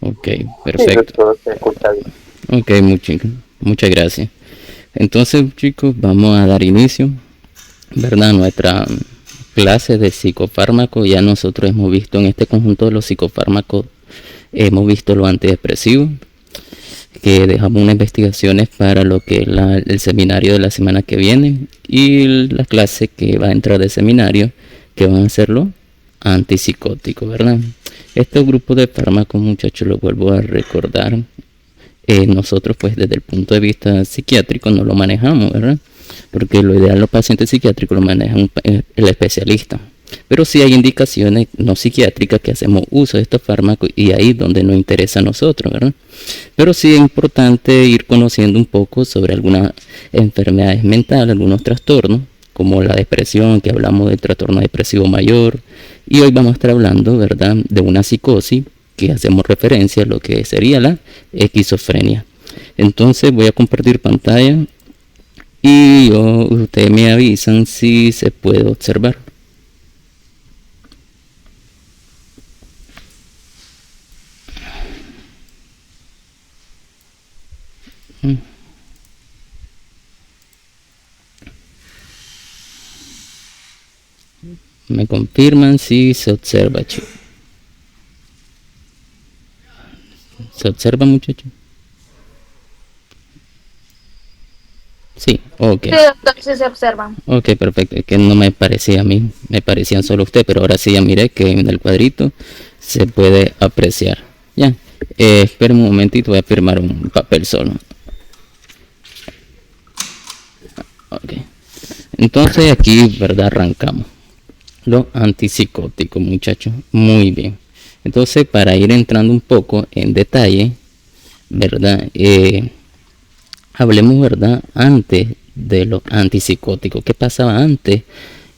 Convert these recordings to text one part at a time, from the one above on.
Ok, Sí, perfecto. todo se escucha bien. Ok, muchas gracias. Entonces, chicos, vamos a dar inicio, ¿verdad? Nuestra clase de psicofármaco. Ya nosotros hemos visto en este conjunto de los psicofármacos, hemos visto los antidepresivos, que dejamos unas investigaciones para lo que es el seminario de la semana que viene y la clase que va a entrar de seminario, que van a ser los antipsicóticos, ¿verdad? Estos grupos de fármacos, muchachos, los vuelvo a recordar. Nosotros, pues, desde el punto de vista psiquiátrico no lo manejamos, ¿verdad? Porque lo ideal los pacientes psiquiátricos lo maneja el especialista. Pero sí hay indicaciones no psiquiátricas que hacemos uso de estos fármacos y ahí es donde nos interesa a nosotros, ¿verdad? Pero sí es importante ir conociendo un poco sobre algunas enfermedades mentales, algunos trastornos, como la depresión, que hablamos del trastorno depresivo mayor. Y hoy vamos a estar hablando, ¿verdad?, de una psicosis, que hacemos referencia a lo que sería la esquizofrenia. Entonces voy a compartir pantalla y ustedes me avisan si se puede observar. Me confirman si se observa, chicos. ¿Se observa, muchachos? Sí, ok. Sí, doctor, sí se observan. Ok, perfecto. Es que no me parecía a mí, me parecían solo a usted, pero ahora sí ya miré que en el cuadrito se puede apreciar. Ya, esperen un momentito, voy a firmar un papel solo. Ok. Entonces aquí, ¿verdad? Arrancamos. Los antipsicóticos, muchachos. Muy bien. Entonces, para ir entrando un poco en detalle, ¿verdad? Hablemos, ¿verdad?, antes de los antipsicóticos. ¿Qué pasaba antes?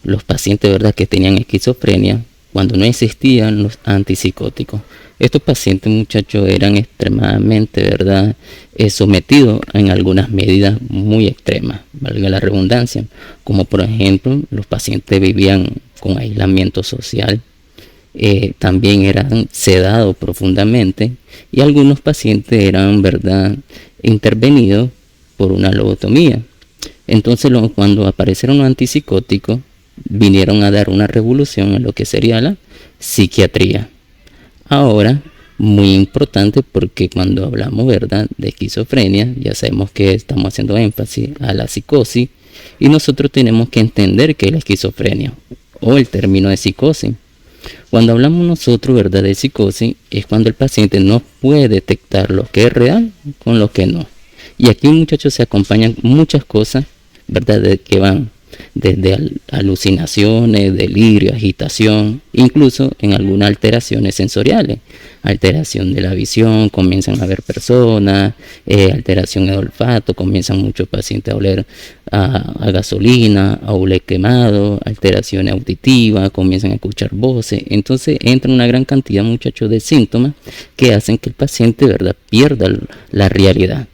Los pacientes, ¿verdad?, que tenían esquizofrenia, cuando no existían los antipsicóticos. Estos pacientes, muchachos, eran extremadamente, ¿verdad?, sometidos en algunas medidas muy extremas, valga la redundancia, como por ejemplo, los pacientes vivían con aislamiento social, también eran sedados profundamente y algunos pacientes eran, ¿verdad?, intervenidos por una lobotomía. Entonces, cuando aparecieron los antipsicóticos, vinieron a dar una revolución en lo que sería la psiquiatría. Ahora, muy importante, porque cuando hablamos, ¿verdad?, de esquizofrenia, ya sabemos que estamos haciendo énfasis a la psicosis y nosotros tenemos que entender qué es la esquizofrenia o el término de psicosis. Cuando hablamos nosotros, ¿verdad?, de psicosis, es cuando el paciente no puede detectar lo que es real con lo que no. Y aquí, muchachos, se acompañan muchas cosas, ¿verdad?, que van desde alucinaciones, delirio, agitación, incluso en algunas alteraciones sensoriales. Alteración de la visión, comienzan a ver personas, alteración del olfato, comienzan muchos pacientes a oler a gasolina, a oler quemado, alteraciones auditivas, comienzan a escuchar voces. Entonces entra una gran cantidad, muchachos, de síntomas que hacen que el paciente, ¿verdad?, pierda la realidad.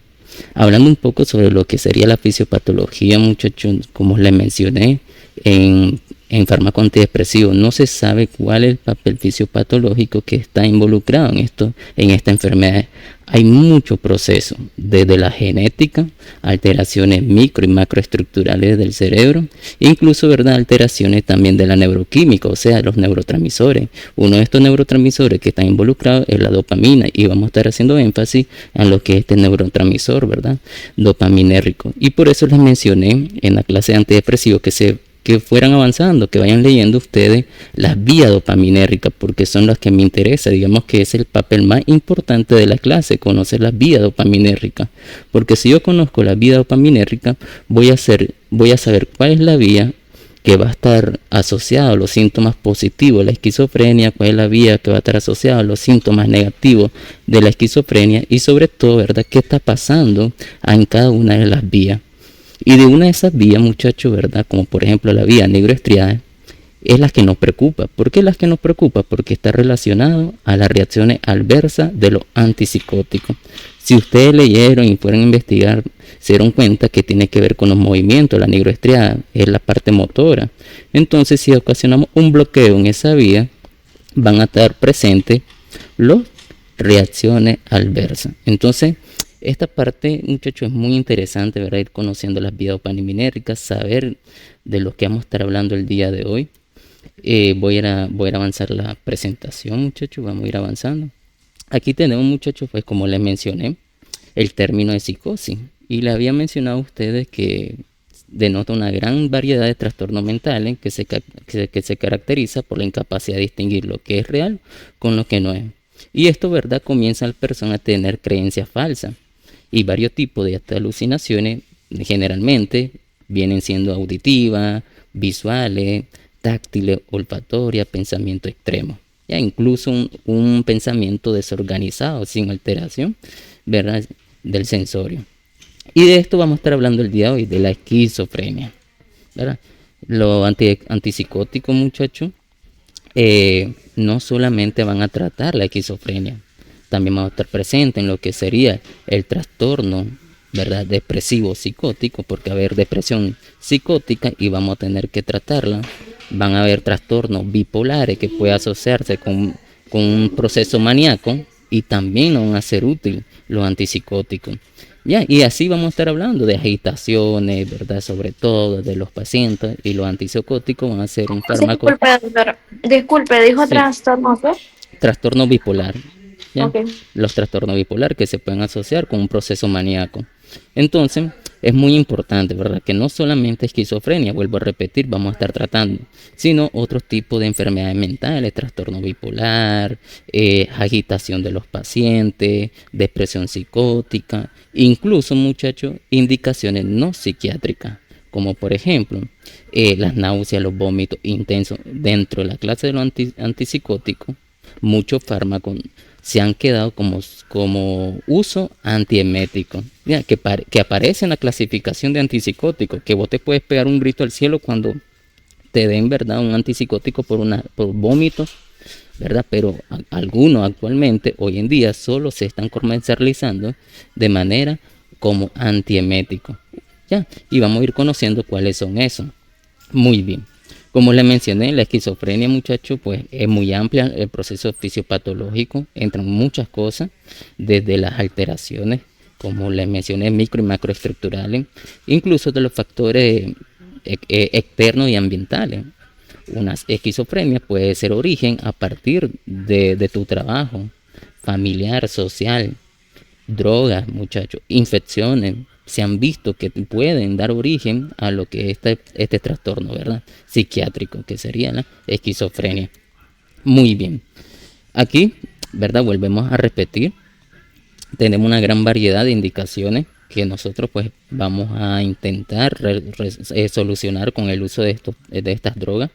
Hablando un poco sobre lo que sería la fisiopatología, muchachos, como les mencioné, en fármaco antidepresivo no se sabe cuál es el papel fisiopatológico que está involucrado en esta enfermedad. Hay muchos procesos, desde la genética, alteraciones micro y macroestructurales del cerebro, incluso, ¿verdad?, alteraciones también de la neuroquímica, o sea, los neurotransmisores. Uno de estos neurotransmisores que está involucrado es la dopamina, y vamos a estar haciendo énfasis en lo que es este neurotransmisor, ¿verdad?, dopaminérgico. Y por eso les mencioné en la clase de antidepresivos que fueran avanzando, que vayan leyendo ustedes las vías dopaminérgicas, porque son las que me interesa. Digamos que es el papel más importante de la clase, conocer las vías dopaminérgicas, porque si yo conozco la vía dopaminérgica, voy a saber cuál es la vía que va a estar asociada a los síntomas positivos de la esquizofrenia, cuál es la vía que va a estar asociada a los síntomas negativos de la esquizofrenia, y sobre todo, ¿verdad?, qué está pasando en cada una de las vías. Y de una de esas vías, muchachos, ¿verdad?, como por ejemplo la vía negroestriada, es la que nos preocupa. ¿Por qué las que nos preocupa? Porque está relacionado a las reacciones adversas de los antipsicóticos. Si ustedes leyeron y fueron a investigar, se dieron cuenta que tiene que ver con los movimientos. La negroestriada es la parte motora. Entonces, si ocasionamos un bloqueo en esa vía, van a estar presentes los reacciones adversas. Entonces, esta parte, muchachos, es muy interesante, ¿verdad? Ir conociendo las vías dopaminérgicas, saber de lo que vamos a estar hablando el día de hoy. Voy a ir a avanzar la presentación, muchachos, vamos a ir avanzando. Aquí tenemos, muchachos, pues como les mencioné, el término de psicosis. Y le había mencionado a ustedes que denota una gran variedad de trastornos mentales que se caracteriza por la incapacidad de distinguir lo que es real con lo que no es. Y esto, ¿verdad?, comienza la persona a tener creencias falsas. Y varios tipos de alucinaciones generalmente vienen siendo auditivas, visuales, táctiles, olfatorias, pensamiento extremo. Ya incluso un pensamiento desorganizado, sin alteración, ¿verdad?, del sensorio. Y de esto vamos a estar hablando el día de hoy, de la esquizofrenia, ¿verdad? Los antipsicóticos, muchachos, no solamente van a tratar la esquizofrenia, también van a estar presentes en lo que sería el trastorno, ¿verdad?, depresivo psicótico, porque va a haber depresión psicótica y vamos a tener que tratarla. Van a haber trastornos bipolares que pueden asociarse con un proceso maníaco y también nos van a ser útiles los antipsicóticos. Ya, y así vamos a estar hablando de agitaciones, ¿verdad? Sobre todo de los pacientes, y los antipsicóticos van a ser un fármaco. Disculpe, doctor. Disculpe, dijo Sí, trastorno, ¿qué? trastorno bipolar. ¿Ya? Ok. Los trastornos bipolares que se pueden asociar con un proceso maníaco. Entonces, es muy importante, ¿verdad?, que no solamente esquizofrenia, vuelvo a repetir, vamos a estar tratando, sino otros tipos de enfermedades mentales, trastorno bipolar, agitación de los pacientes, depresión psicótica, incluso, muchachos, indicaciones no psiquiátricas, como por ejemplo las náuseas, los vómitos intensos. Dentro de la clase de los antipsicóticos, muchos fármacos se han quedado como uso antiemético, que aparece en la clasificación de antipsicóticos, que vos te puedes pegar un grito al cielo cuando te den, ¿verdad?, un antipsicótico por vómitos, ¿verdad? Pero algunos actualmente, hoy en día, solo se están comercializando de manera como antiemético, ¿ya? Y vamos a ir conociendo cuáles son esos. Muy bien. Como les mencioné, la esquizofrenia, muchachos, pues es muy amplia. El proceso fisiopatológico, entran muchas cosas, desde las alteraciones, como les mencioné, micro y macroestructurales, incluso de los factores externos y ambientales. Una esquizofrenia puede ser origen a partir de tu trabajo familiar, social, drogas, muchachos, infecciones. Se han visto que pueden dar origen a lo que es este trastorno, ¿verdad?, psiquiátrico, que sería la esquizofrenia. Muy bien. Aquí, ¿verdad?, volvemos a repetir. Tenemos una gran variedad de indicaciones que nosotros pues vamos a intentar solucionar con el uso de estas drogas.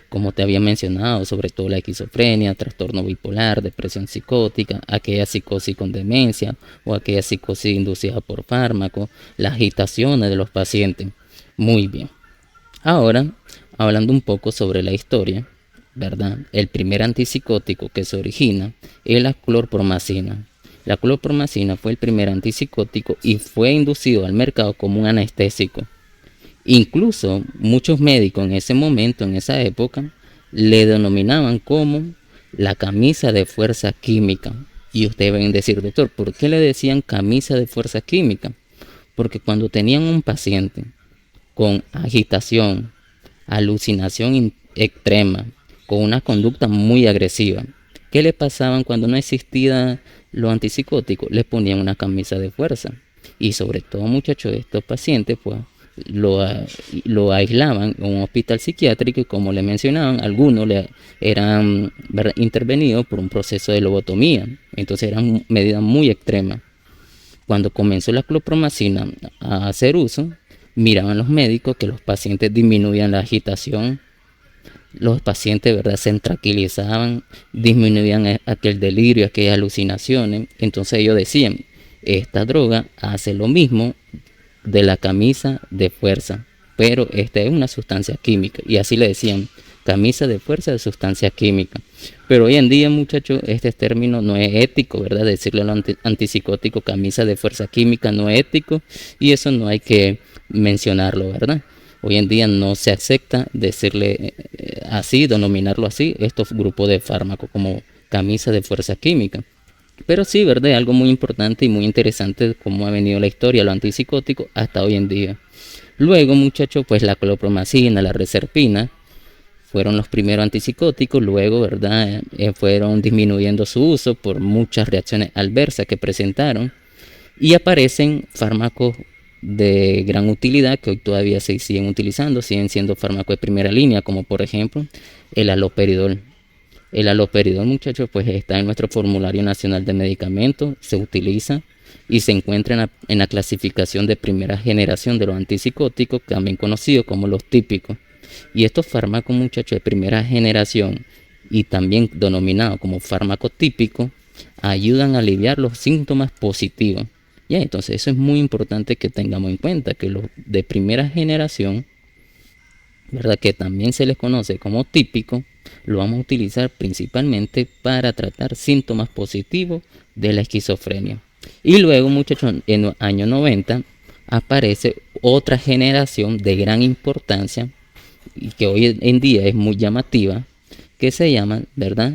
Como te había mencionado, sobre todo la esquizofrenia, trastorno bipolar, depresión psicótica, aquella psicosis con demencia o aquella psicosis inducida por fármacos, las agitaciones de los pacientes. Muy bien. Ahora, hablando un poco sobre la historia, ¿verdad? El primer antipsicótico que se origina es la clorpromacina. La clorpromacina fue el primer antipsicótico y fue inducido al mercado como un anestésico. Incluso muchos médicos en ese momento, en esa época, le denominaban como la camisa de fuerza química. Y ustedes van a decir, doctor, ¿por qué le decían camisa de fuerza química? Porque cuando tenían un paciente con agitación, alucinación extrema, con una conducta muy agresiva, ¿qué le pasaban cuando no existían los antipsicóticos? Les ponían una camisa de fuerza. Y sobre todo, muchachos, estos pacientes, pues, lo aislaban en un hospital psiquiátrico y, como le mencionaban, algunos eran intervenidos por un proceso de lobotomía. Entonces eran medidas muy extremas. Cuando comenzó la clorpromacina a hacer uso, miraban los médicos que los pacientes disminuían la agitación, los pacientes, ¿verdad?, se tranquilizaban, disminuían aquel delirio, aquellas alucinaciones. Entonces ellos decían, esta droga hace lo mismo de la camisa de fuerza, pero esta es una sustancia química, y así le decían, camisa de fuerza de sustancia química. Pero hoy en día, muchachos, este término no es ético, ¿verdad? Decirle a los antipsicóticos camisa de fuerza química no es ético, y eso no hay que mencionarlo, ¿verdad? Hoy en día no se acepta decirle así, denominarlo así, estos grupos de fármacos como camisa de fuerza química. Pero sí, ¿verdad? Es algo muy importante y muy interesante de cómo ha venido la historia de los antipsicóticos hasta hoy en día. Luego, muchachos, pues la clorpromacina, la reserpina, fueron los primeros antipsicóticos, luego, ¿verdad? Fueron disminuyendo su uso por muchas reacciones adversas que presentaron y aparecen fármacos de gran utilidad que hoy todavía se siguen utilizando, siguen siendo fármacos de primera línea, como por ejemplo el haloperidol. El haloperidol, muchachos, pues está en nuestro formulario nacional de medicamentos, se utiliza y se encuentra en la clasificación de primera generación de los antipsicóticos, también conocidos como los típicos. Y estos fármacos, muchachos, de primera generación y también denominados como fármacos típicos, ayudan a aliviar los síntomas positivos. Ya, entonces eso es muy importante que tengamos en cuenta, que los de primera generación, ¿verdad?, que también se les conoce como típicos, lo vamos a utilizar principalmente para tratar síntomas positivos de la esquizofrenia. Y luego, muchachos, en los años 90 aparece otra generación de gran importancia y que hoy en día es muy llamativa, que se llaman, ¿verdad?,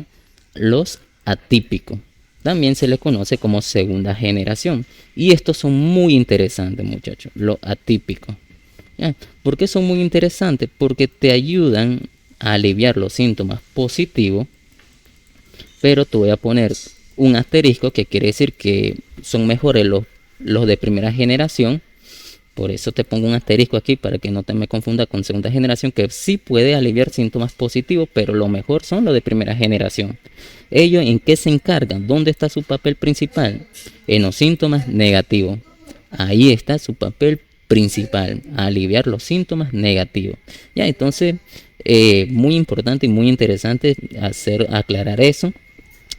los atípicos. También se les conoce como segunda generación. Y estos son muy interesantes, muchachos, los atípicos. ¿Ya? ¿Por qué son muy interesantes? Porque te ayudan a aliviar los síntomas positivos, pero te voy a poner un asterisco que quiere decir que son mejores los de primera generación. Por eso te pongo un asterisco aquí para que no te me confunda con segunda generación, que sí puede aliviar síntomas positivos, pero lo mejor son los de primera generación. ¿Ellos en qué se encargan? ¿Dónde está su papel principal? En los síntomas negativos. Ahí está su papel principal, aliviar los síntomas negativos. Ya, entonces, muy importante y muy interesante aclarar eso,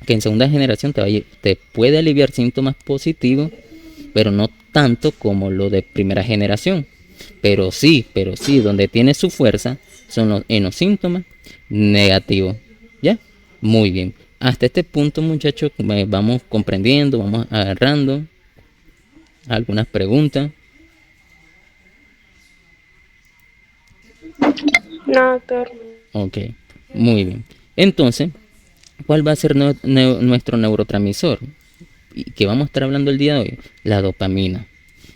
que en segunda generación te puede aliviar síntomas positivos, pero no tanto como lo de primera generación. Pero sí, donde tiene su fuerza son en los síntomas negativos. ¿Ya? Muy bien. Hasta este punto, muchachos, vamos comprendiendo, vamos agarrando algunas preguntas. No, doctor. Ok, muy bien. Entonces, ¿cuál va a ser nuestro neurotransmisor? Y que vamos a estar hablando el día de hoy, la dopamina.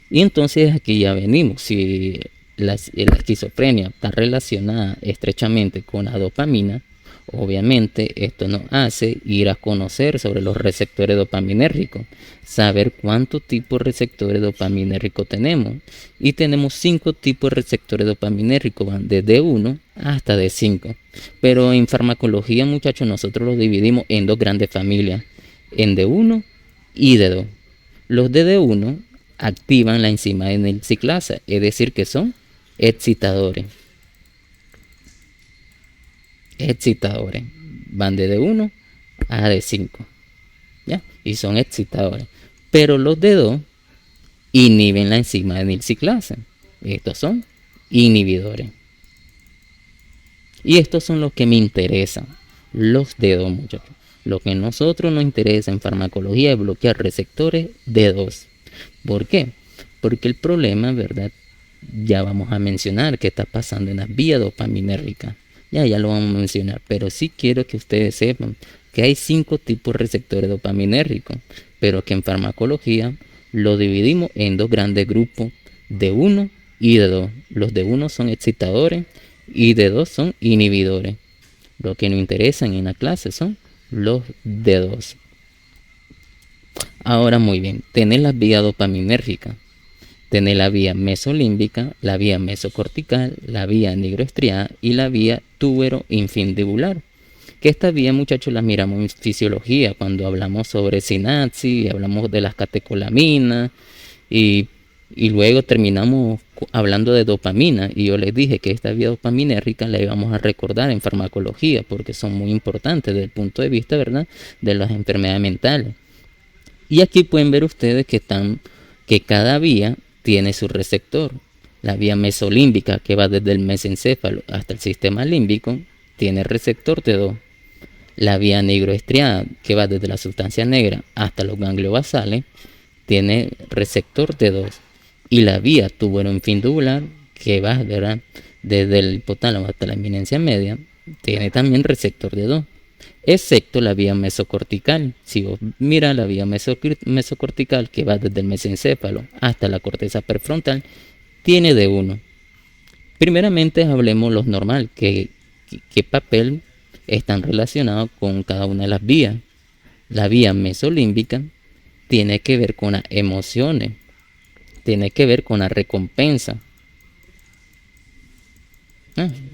Y entonces aquí ya venimos, si la esquizofrenia está relacionada estrechamente con la dopamina, obviamente esto nos hace ir a conocer sobre los receptores dopaminérgicos, saber cuántos tipos de receptores dopaminérgicos tenemos. Y tenemos 5 tipos de receptores dopaminérgicos, van desde 1 hasta de 5. Pero en farmacología, muchachos, nosotros los dividimos en 2 grandes familias, en D1 y D2. Los de D1 activan la enzima enilciclasa, es decir, que son excitadores. Van de D1 a D5, ¿ya? Y son excitadores. Pero los D2 inhiben la enzima enilciclasa. Estos son inhibidores. Y estos son los que me interesan, los D2, muchachos. Lo que a nosotros nos interesa en farmacología es bloquear receptores D2. ¿Por qué? Porque el problema, ¿verdad?, ya vamos a mencionar que está pasando en las vías dopaminérgicas. Ya lo vamos a mencionar, pero sí quiero que ustedes sepan que hay 5 tipos de receptores dopaminérgicos, pero que en farmacología lo dividimos en 2 grandes grupos, D1 y D2. Los D1 son excitadores y D2 son inhibidores. Lo que nos interesan en la clase son los D2. Ahora, muy bien, tener las vías dopaminérgicas. Tener la vía mesolímbica, la vía mesocortical, la vía nigroestriada y la vía túbero-infundibular. Que estas vías, muchachos, las miramos en fisiología cuando hablamos sobre sinapsis, hablamos de las catecolaminas y luego terminamos hablando de dopamina. Y yo les dije que esta vía dopaminérgica la íbamos a recordar en farmacología porque son muy importantes desde el punto de vista, ¿verdad?, de las enfermedades mentales. Y aquí pueden ver ustedes que cada vía tiene su receptor. La vía mesolímbica, que va desde el mesencéfalo hasta el sistema límbico, tiene receptor T2. La vía nigroestriada, que va desde la sustancia negra hasta los ganglios basales, tiene receptor T2. Y la vía túbero-infundibular, que va, ¿verdad?, desde el hipotálamo hasta la eminencia media, tiene también receptor T2. excepto la vía mesocortical. Si vos miras la vía mesocortical, que va desde el mesencéfalo hasta la corteza prefrontal, tiene de uno. Primeramente hablemos los normal, qué papel están relacionados con cada una de las vías. La vía mesolímbica tiene que ver con las emociones, tiene que ver con la recompensa.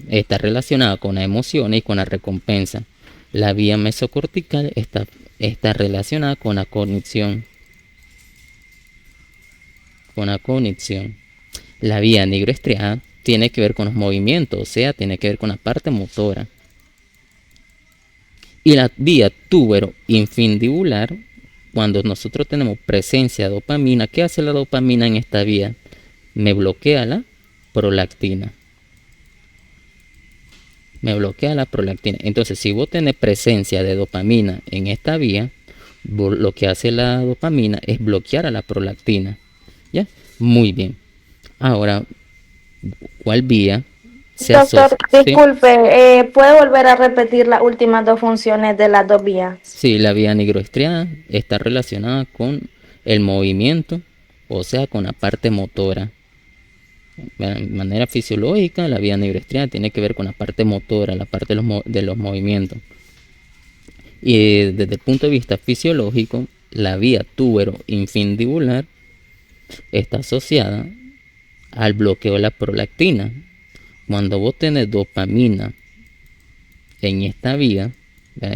Está relacionada con las emociones y con la recompensa. La vía mesocortical está relacionada con la cognición. La vía nigroestriada tiene que ver con los movimientos, o sea, tiene que ver con la parte motora. Y la vía túbero-infundibular, cuando nosotros tenemos presencia de dopamina, ¿qué hace la dopamina en esta vía? Me bloquea la prolactina. Entonces, si vos tenés presencia de dopamina en esta vía, lo que hace la dopamina es bloquear a la prolactina. ¿Ya? Muy bien. Ahora, ¿cuál vía se asocia? Doctor, disculpe, ¿puede volver a repetir las últimas dos funciones de las dos vías? Sí, la vía nigroestriada está relacionada con el movimiento, o sea, con la parte motora. De manera fisiológica, la vía nigroestriada tiene que ver con la parte motora, la parte de los movimientos. Y desde el punto de vista fisiológico, la vía túbero-infundibular está asociada al bloqueo de la prolactina. Cuando vos tenés dopamina en esta vía,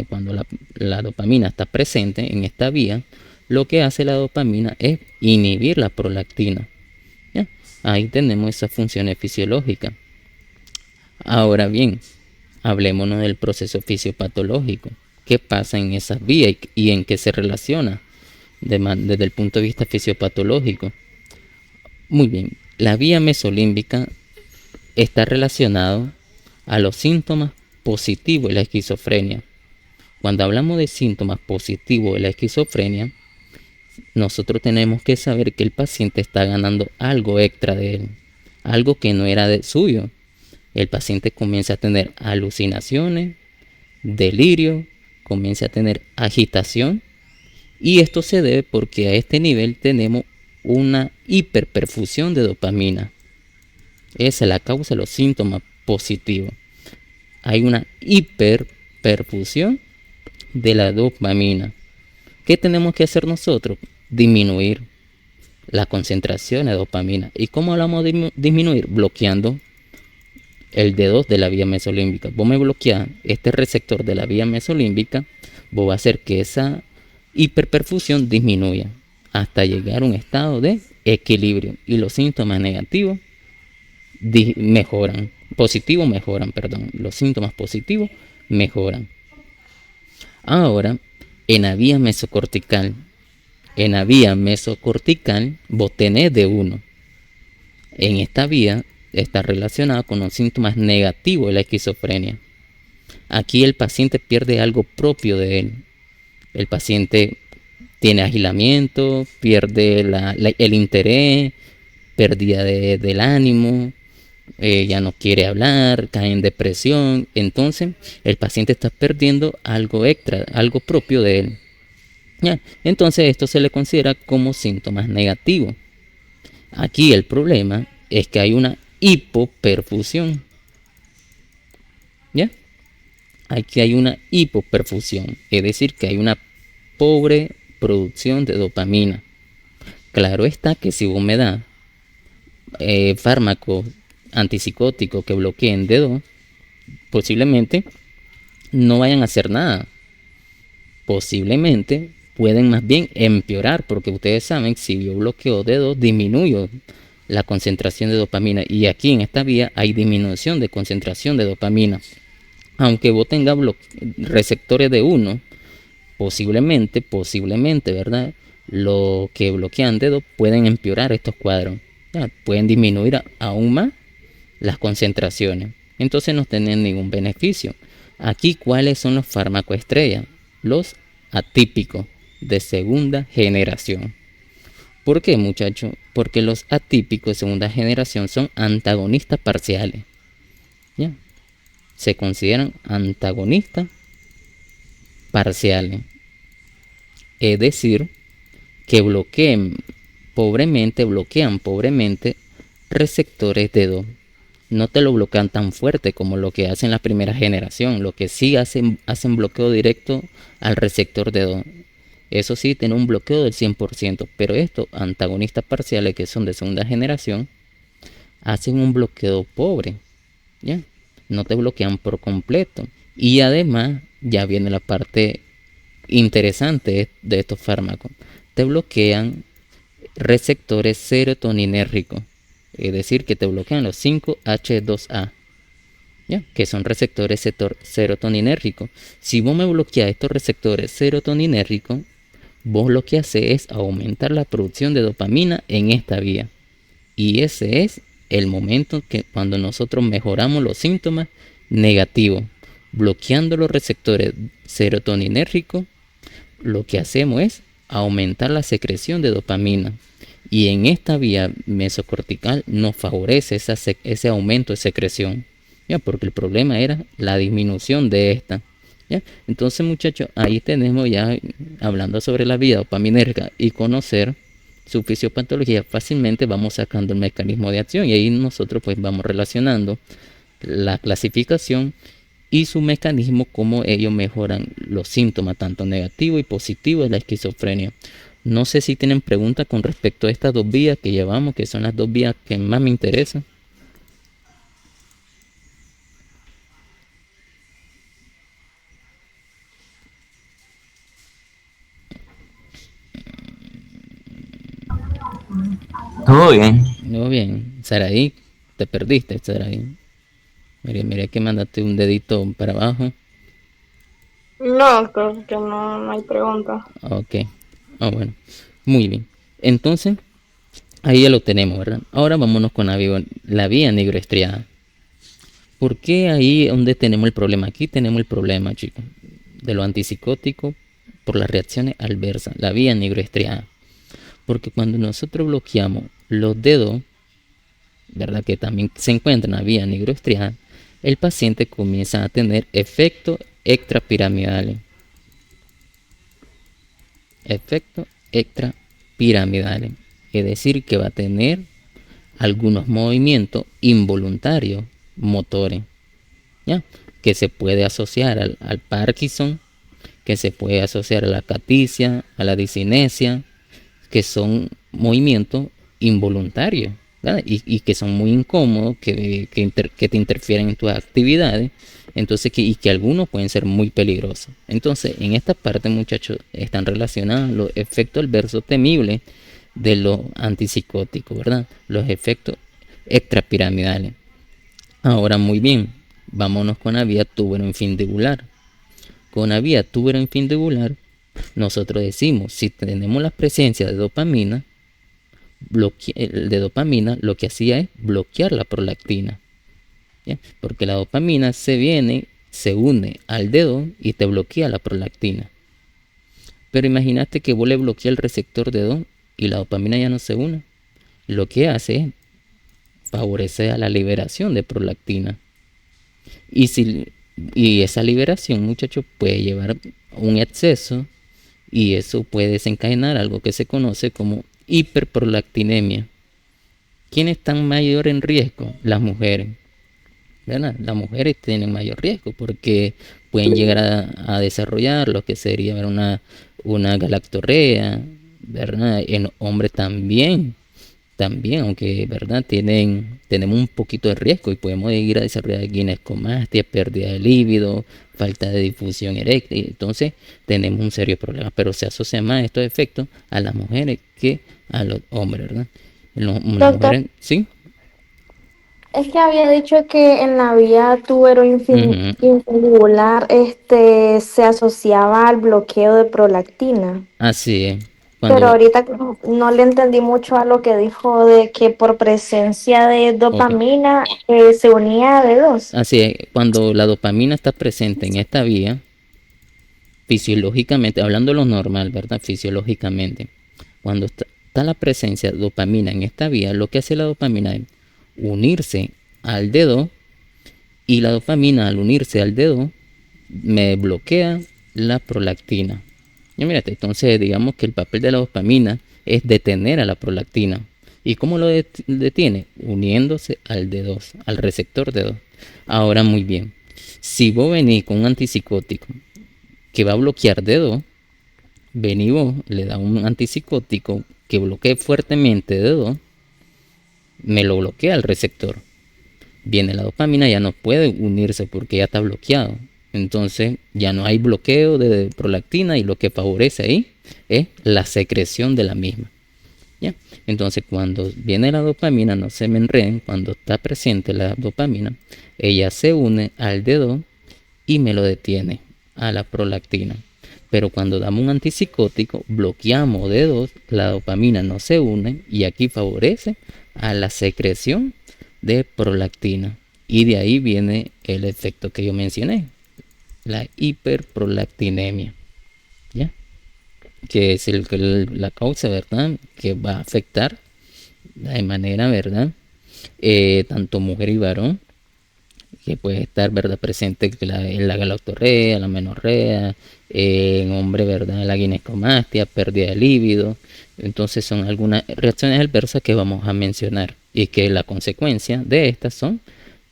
cuando la dopamina está presente en esta vía, lo que hace la dopamina es inhibir la prolactina. ¿Ya? Ahí tenemos esas funciones fisiológicas. Ahora bien, hablémonos del proceso fisiopatológico. ¿Qué pasa en esas vías y en qué se relaciona desde el punto de vista fisiopatológico? Muy bien, la vía mesolímbica está relacionado a los síntomas positivos de la esquizofrenia. Cuando hablamos de síntomas positivos de la esquizofrenia, nosotros tenemos que saber que el paciente está ganando algo extra de él, algo que no era de suyo. El paciente comienza a tener alucinaciones, delirio, comienza a tener agitación, y esto se debe porque a este nivel tenemos una hiperperfusión de dopamina. Esa es la causa de los síntomas positivos. Hay una hiperperfusión de la dopamina. ¿Qué tenemos que hacer nosotros? Disminuir la concentración de dopamina. ¿Y cómo hablamos de disminuir? Bloqueando el D2 de la vía mesolímbica. Vos me bloqueas este receptor de la vía mesolímbica, vos vas a hacer que esa hiperperfusión disminuya hasta llegar a un estado de equilibrio y los síntomas negativos mejoran. Los síntomas positivos mejoran. Ahora, en la vía mesocortical, vos tenés D1. En esta vía está relacionada con los síntomas negativos de la esquizofrenia. Aquí el paciente pierde algo propio de él. El paciente tiene agilamiento, pierde el interés, pérdida del ánimo, ya no quiere hablar, cae en depresión. Entonces el paciente está perdiendo algo extra, algo propio de él. ¿Ya? Entonces esto se le considera como síntomas negativos. Aquí el problema es que hay una hipoperfusión. ¿Ya? Aquí hay una hipoperfusión, es decir, que hay una pobre producción de dopamina. Claro está que si vos me das fármacos antipsicóticos que bloqueen D2, posiblemente no vayan a hacer nada. Posiblemente pueden más bien empeorar, porque ustedes saben que si yo bloqueo D2 disminuyo la concentración de dopamina, y aquí en esta vía hay disminución de concentración de dopamina. Aunque vos tengas receptores de 1, posiblemente, ¿verdad? Lo que bloquean D2 pueden empeorar estos cuadros. ¿Ya? Pueden disminuir aún más las concentraciones. Entonces no tienen ningún beneficio. Aquí, ¿cuáles son los fármacos estrella? Los atípicos de segunda generación. ¿Por qué, muchachos? Porque los atípicos de segunda generación son antagonistas parciales. ¿Ya? Se consideran antagonistas parciales, es decir, que bloquean pobremente receptores de DO. No te lo bloquean tan fuerte como lo que hacen la primera generación. Lo que sí hacen bloqueo directo al receptor de DO. Eso sí, tiene un bloqueo del 100%. Pero estos antagonistas parciales que son de segunda generación hacen un bloqueo pobre. ¿Ya? No te bloquean por completo. Y además, ya viene la parte interesante de estos fármacos. Te bloquean receptores serotoninérgicos, es decir, que te bloquean los 5H2A, ¿ya? Que son receptores serotoninérgicos. Si vos me bloqueas estos receptores serotoninérgicos, vos lo que haces es aumentar la producción de dopamina en esta vía. Y ese es el momento que cuando nosotros mejoramos los síntomas negativos. Bloqueando los receptores serotoninérgicos, lo que hacemos es aumentar la secreción de dopamina. Y en esta vía mesocortical nos favorece ese aumento de secreción, ¿ya? Porque el problema era la disminución de esta, ¿ya? Entonces, muchachos, ahí tenemos ya, hablando sobre la vía dopaminérgica y conocer su fisiopatología, fácilmente vamos sacando el mecanismo de acción y ahí nosotros pues vamos relacionando la clasificación y su mecanismo, cómo ellos mejoran los síntomas tanto negativos y positivos de la esquizofrenia. No sé si tienen preguntas con respecto a estas dos vías que llevamos, que son las dos vías que más me interesan. Todo bien. Muy bien, Saraí, te perdiste, Saraí. Mire que mandaste un dedito para abajo. No, creo que no hay pregunta. Ok, bueno, muy bien. Entonces, ahí ya lo tenemos, ¿verdad? Ahora vámonos con la vía nigroestriada. ¿Por qué ahí donde tenemos el problema? Aquí tenemos el problema, chicos, de lo antipsicótico por las reacciones adversas, la vía nigroestriada. Porque cuando nosotros bloqueamos los dedos, ¿verdad? Que también se encuentran en la vía nigroestriada, el paciente comienza a tener efectos extrapiramidales. Efectos extrapiramidales. Es decir, que va a tener algunos movimientos involuntarios motores, ¿ya? Que se puede asociar al Parkinson, que se puede asociar a la acaticia, a la disinesia, que son movimientos involuntarios, ¿verdad? Y que son muy incómodos, que te interfieren en tus actividades, entonces y que algunos pueden ser muy peligrosos. Entonces, en esta parte, muchachos, están relacionados los efectos adversos temibles de los antipsicóticos, ¿verdad? Los efectos extrapiramidales. Ahora, muy bien, vámonos con la vía tuberoinfundibular. Con la vía tuberoinfundibular, nosotros decimos, si tenemos la presencia de dopamina, lo que hacía es bloquear la prolactina, ¿ya? Porque la dopamina se une al dedo y te bloquea la prolactina. Pero imagínate que vos le bloqueas el receptor dedo y la dopamina ya no se une. Lo que hace es favorecer a la liberación de prolactina. Y esa liberación, muchachos, puede llevar a un exceso y eso puede desencadenar algo que se conoce como hiperprolactinemia. ¿Quiénes están mayor en riesgo? Las mujeres, ¿verdad? Las mujeres tienen mayor riesgo porque pueden llegar a desarrollar lo que sería una galactorrea, ¿verdad? En hombres también, aunque, ¿verdad? Tenemos un poquito de riesgo y podemos ir a desarrollar ginecomastia, pérdida de líbido, falta de difusión eréctil. Entonces tenemos un serio problema, pero se asocia más estos efectos a las mujeres que a los hombres, ¿verdad? Las Doctor, mujeres, ¿sí? es que había dicho que en la vía tuberoinfundibular se asociaba al bloqueo de prolactina. Así es. Pero Cuando, ahorita no le entendí mucho a lo que dijo de que por presencia de ok. dopamina se unía a D2. Así es, cuando la dopamina está presente en esta vía, fisiológicamente, hablando de lo normal, ¿verdad? Fisiológicamente, cuando está la presencia de dopamina en esta vía, lo que hace la dopamina es unirse al dedo y la dopamina al unirse al dedo me bloquea la prolactina. Y mírate, entonces digamos que el papel de la dopamina es detener a la prolactina. ¿Y cómo lo detiene? Uniéndose al D2, al receptor D2. Ahora muy bien, si vos venís con un antipsicótico que va a bloquear D2, venís vos, le da un antipsicótico que bloquee fuertemente D2, me lo bloquea el receptor. Viene la dopamina, ya no puede unirse porque ya está bloqueado. Entonces ya no hay bloqueo de prolactina y lo que favorece ahí es la secreción de la misma. ¿Ya? Entonces cuando viene la dopamina, no se me enreden, cuando está presente la dopamina, ella se une al D2 y me lo detiene a la prolactina. Pero cuando damos un antipsicótico, bloqueamos D2, la dopamina no se une y aquí favorece a la secreción de prolactina. Y de ahí viene el efecto que yo mencioné, la hiperprolactinemia, ¿ya? Que es la causa, ¿verdad? Que va a afectar de manera, ¿verdad? Tanto mujer y varón, que puede estar, ¿verdad? Presente en la galactorrea, la menorrea, en hombre, ¿verdad? La ginecomastia, pérdida de líbido. Entonces son algunas reacciones adversas que vamos a mencionar y que la consecuencia de estas son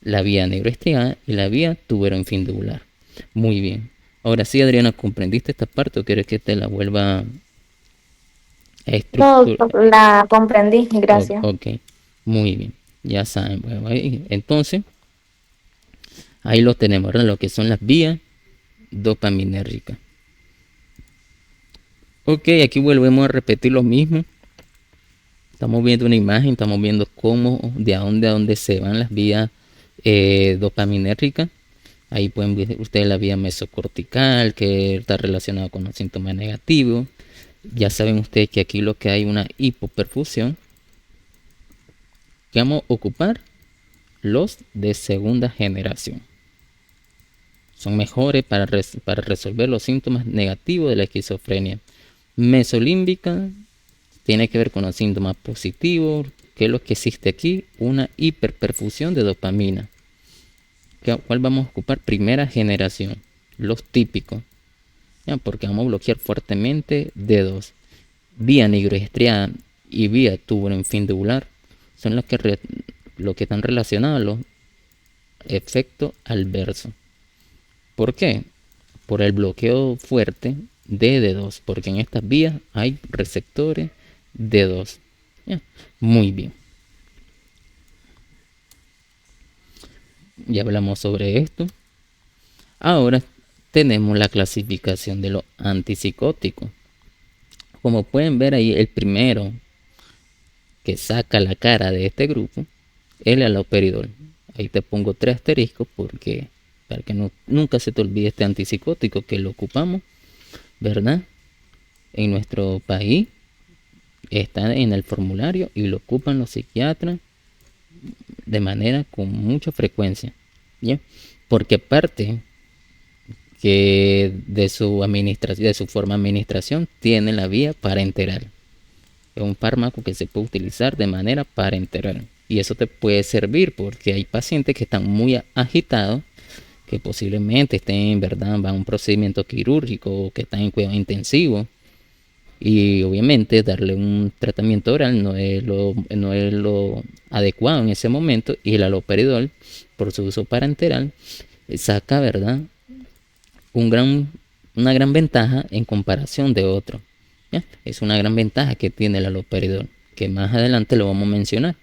la vía neuroestriada y la vía tuberoinfundibular. Muy bien. Ahora sí, Adriana, ¿comprendiste esta parte o quieres que te la vuelva a No, estructurar? la comprendí, gracias. Ok, muy bien. Ya saben, bueno, entonces ahí lo tenemos, ¿verdad? Lo que son las vías dopaminérgicas. Ok, aquí volvemos a repetir lo mismo. Estamos viendo una imagen, estamos viendo cómo, de a dónde se van las vías dopaminérgicas. Ahí pueden ver ustedes la vía mesocortical, que está relacionada con los síntomas negativos. Ya saben ustedes que aquí lo que hay una hipoperfusión. Que vamos a ocupar los de segunda generación. Son mejores para resolver los síntomas negativos de la esquizofrenia. Mesolímbica tiene que ver con los síntomas positivos. ¿Qué es lo que existe aquí? Una hiperperfusión de dopamina. ¿Cuál vamos a ocupar? Primera generación. Los típicos. ¿Ya? Porque vamos a bloquear fuertemente D2. Vía nigroestriada y vía tuberoinfundibular son lo que están relacionados a los efectos adversos. ¿Por qué? Por el bloqueo fuerte de D2, porque en estas vías hay receptores D2. ¿Ya? Muy bien. Ya hablamos sobre esto. Ahora tenemos la clasificación de los antipsicóticos. Como pueden ver ahí, el primero que saca la cara de este grupo es el haloperidol. Ahí te pongo 3 asteriscos porque para que nunca se te olvide este antipsicótico que lo ocupamos, ¿verdad? En nuestro país está en el formulario y lo ocupan los psiquiatras de manera con mucha frecuencia, ¿ya? Porque aparte que de su administración, de su forma de administración, tiene la vía parenteral. Es un fármaco que se puede utilizar de manera parenteral. Y eso te puede servir porque hay pacientes que están muy agitados, que posiblemente estén, ¿verdad?, van a un procedimiento quirúrgico o que están en cuidado intensivo. Y obviamente darle un tratamiento oral no es lo adecuado en ese momento. Y el haloperidol, por su uso parenteral, saca, ¿verdad?, una gran ventaja en comparación de otro. ¿Ya? Es una gran ventaja que tiene el haloperidol, que más adelante lo vamos a mencionar.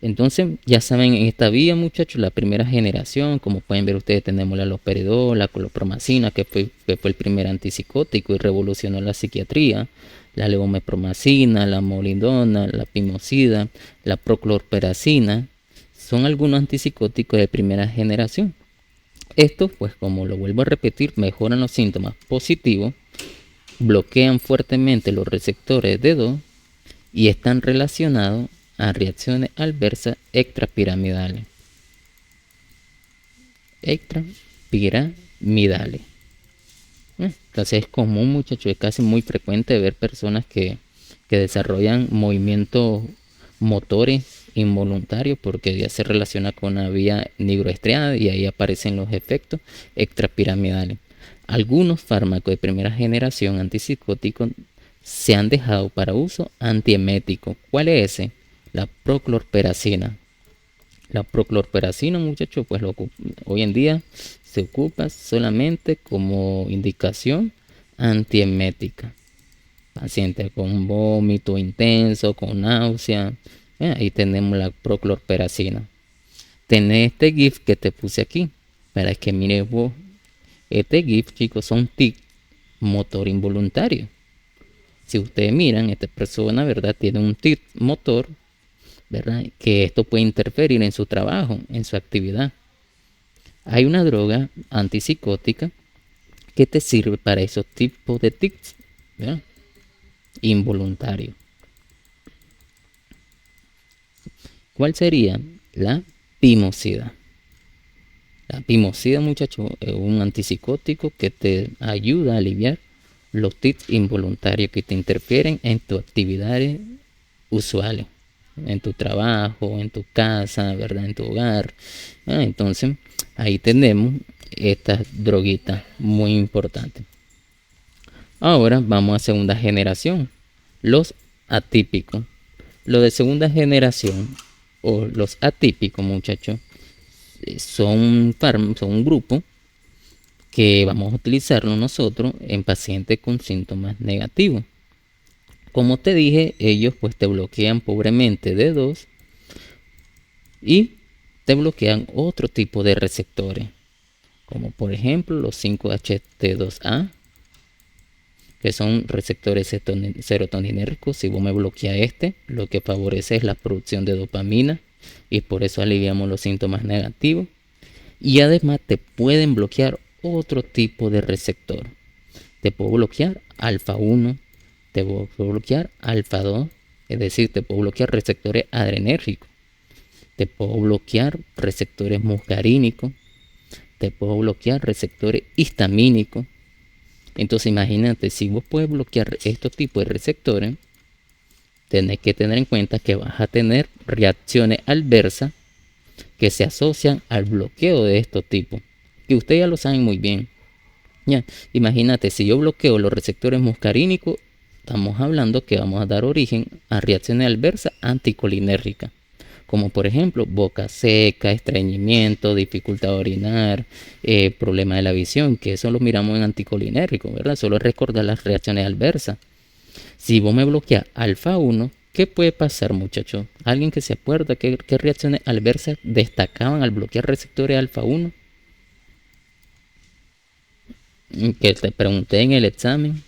Entonces, ya saben, en esta vía, muchachos, la primera generación, como pueden ver ustedes, tenemos el haloperidol, la clorpromacina, que fue el primer antipsicótico y revolucionó la psiquiatría, la levomepromacina, la molidona, la pimosida, la proclorperacina, son algunos antipsicóticos de primera generación. Estos, pues como lo vuelvo a repetir, mejoran los síntomas positivos, bloquean fuertemente los receptores D2 y están relacionados a reacciones adversas extrapiramidales. Entonces es común, muchachos, es casi muy frecuente ver personas que desarrollan movimientos motores involuntarios porque ya se relaciona con la vía nigroestriada y ahí aparecen los efectos extrapiramidales. Algunos fármacos de primera generación antipsicóticos se han dejado para uso antiemético. ¿Cuál es ese? La proclorperacina. La proclorperacina, muchachos, pues hoy en día se ocupa solamente como indicación antiemética. Paciente con vómito intenso, con náusea, ahí tenemos la proclorperacina. Tenés este GIF que te puse aquí, para que mires vos. Este GIF, chicos, son tics motor involuntario. Si ustedes miran, esta persona, ¿verdad?, tiene un tic motor, ¿verdad?, que esto puede interferir en su trabajo, en su actividad. Hay una droga antipsicótica que te sirve para esos tipos de tics, ¿verdad?, involuntarios. ¿Cuál sería? La pimosida. La pimosida, muchachos, es un antipsicótico que te ayuda a aliviar los tics involuntarios que te interfieren en tus actividades usuales, en tu trabajo, en tu casa, ¿verdad?, en tu hogar. Entonces, ahí tenemos estas droguitas muy importantes. Ahora vamos a segunda generación, los atípicos. Los de segunda generación o los atípicos, muchachos, son un grupo que vamos a utilizarlo nosotros en pacientes con síntomas negativos. Como te dije, ellos pues te bloquean pobremente D2 y te bloquean otro tipo de receptores, como por ejemplo los 5-HT2A, que son receptores serotoninérgicos. Si vos me bloqueas lo que favorece es la producción de dopamina y por eso aliviamos los síntomas negativos. Y además te pueden bloquear otro tipo de receptor. Te puedo bloquear alfa 1, te puedo bloquear alfa 2, es decir, te puedo bloquear receptores adrenérgicos, te puedo bloquear receptores muscarínicos, te puedo bloquear receptores histamínicos. Entonces imagínate, si vos puedes bloquear estos tipos de receptores, tenés que tener en cuenta que vas a tener reacciones adversas que se asocian al bloqueo de estos tipos, que ustedes ya lo saben muy bien. Ya, imagínate, si yo bloqueo los receptores muscarínicos, estamos hablando que vamos a dar origen a reacciones adversas anticolinérgicas, como por ejemplo boca seca, estreñimiento, dificultad de orinar, problema de la visión, que eso lo miramos en anticolinérgico, ¿verdad? Solo recordar las reacciones adversas. Si vos me bloqueas alfa 1, ¿qué puede pasar, muchachos? ¿Alguien que se acuerda qué reacciones adversas destacaban al bloquear receptores alfa 1? Que te pregunté en el examen.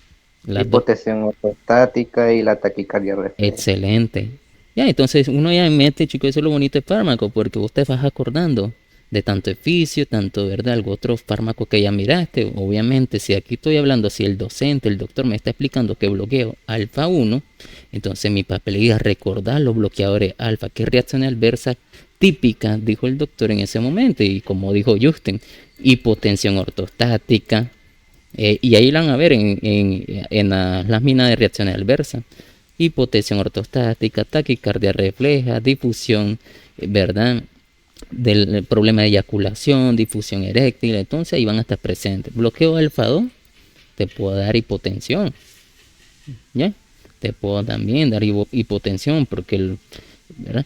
Hipotensión ortostática y la taquicardia refleja. Excelente. Ya, entonces uno ya mete, chicos, eso es lo bonito del fármaco, porque vos te vas acordando de tanto eficio, tanto, ¿verdad?, algo otro fármaco que ya miraste. Obviamente, si aquí estoy hablando, si el docente, el doctor me está explicando que bloqueo alfa 1, entonces mi papel es recordar los bloqueadores alfa, qué reacciones adversas típicas dijo el doctor en ese momento, y como dijo Justin, hipotensión ortostática, y ahí van a ver en las minas de reacciones adversas: hipotensión ortostática, taquicardia refleja, difusión, ¿verdad?, del problema de eyaculación, difusión eréctil. Entonces ahí van a estar presentes. Bloqueo alfa 2, te puedo dar hipotensión, ¿ya? Te puedo también dar hipotensión porque ¿verdad?,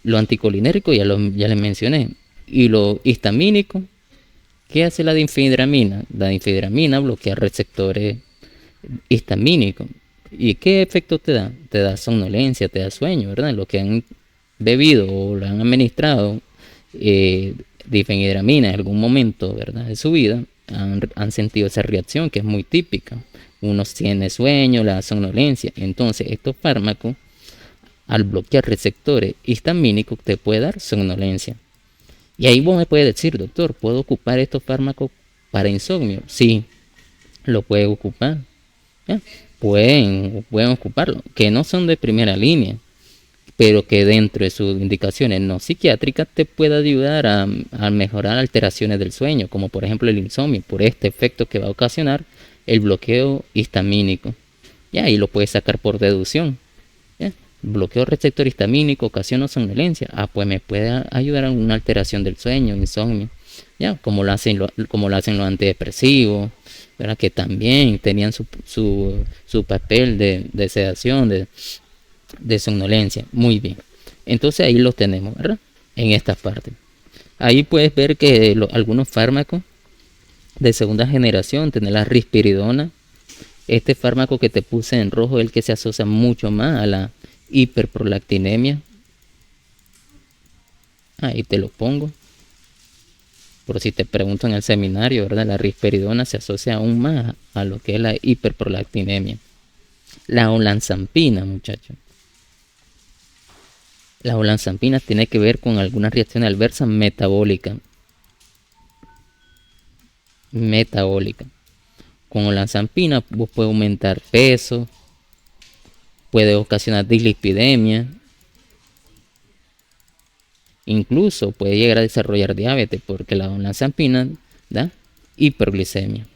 lo anticolinérgico ya les mencioné. Y lo histamínico, ¿qué hace la difenhidramina? La difenhidramina bloquea receptores histamínicos. ¿Y qué efecto te da? Te da somnolencia, te da sueño, ¿verdad? Los que han bebido o lo han administrado difenhidramina en algún momento, ¿verdad?, de su vida, han sentido esa reacción que es muy típica. Uno tiene sueño, la somnolencia. Entonces estos fármacos, al bloquear receptores histamínicos, te puede dar somnolencia. Y ahí vos me puedes decir: doctor, ¿puedo ocupar estos fármacos para insomnio? Sí, lo puedes ocupar. ¿Ya? Pueden ocuparlo, que no son de primera línea, pero que dentro de sus indicaciones no psiquiátricas te puede ayudar a mejorar alteraciones del sueño, como por ejemplo el insomnio, por este efecto que va a ocasionar el bloqueo histamínico. Ya, y lo puedes sacar por deducción. ¿Ya? Bloqueo receptor histamínico ocasiona somnolencia. Pues me puede ayudar a una alteración del sueño, insomnio. ya, como lo hacen los antidepresivos, ¿verdad? Que también tenían su papel de sedación, de somnolencia. Muy bien. Entonces ahí los tenemos, ¿verdad? En esta parte. Ahí puedes ver que algunos fármacos de segunda generación, tener la risperidona. Este fármaco que te puse en rojo es el que se asocia mucho más a la hiperprolactinemia. Ahí te lo pongo. Por si te pregunto en el seminario, ¿verdad? La risperidona se asocia aún más a lo que es la hiperprolactinemia. La olanzapina, muchachos. La olanzapina tiene que ver con alguna reacción adversa metabólica. Con olanzapina vos puede aumentar peso, puede ocasionar dislipidemia, incluso puede llegar a desarrollar diabetes porque la olanzapina da hiperglicemia.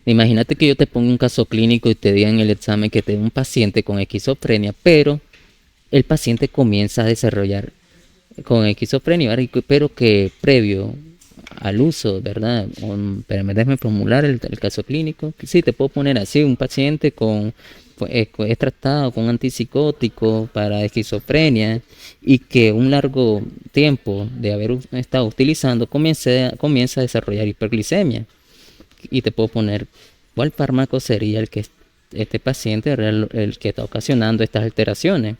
Imagínate que yo te ponga un caso clínico y te diga en el examen que te un paciente con esquizofrenia, pero el paciente comienza a desarrollar con esquizofrenia, ¿verdad? Pero que previo al uso, ¿verdad? Pero déjame formular el caso clínico. Sí, te puedo poner así, un paciente es tratado con antipsicótico para esquizofrenia y que un largo tiempo de haber estado utilizando comienza a desarrollar hiperglicemia. Y te puedo poner cuál fármaco sería el que este paciente, el que está ocasionando estas alteraciones.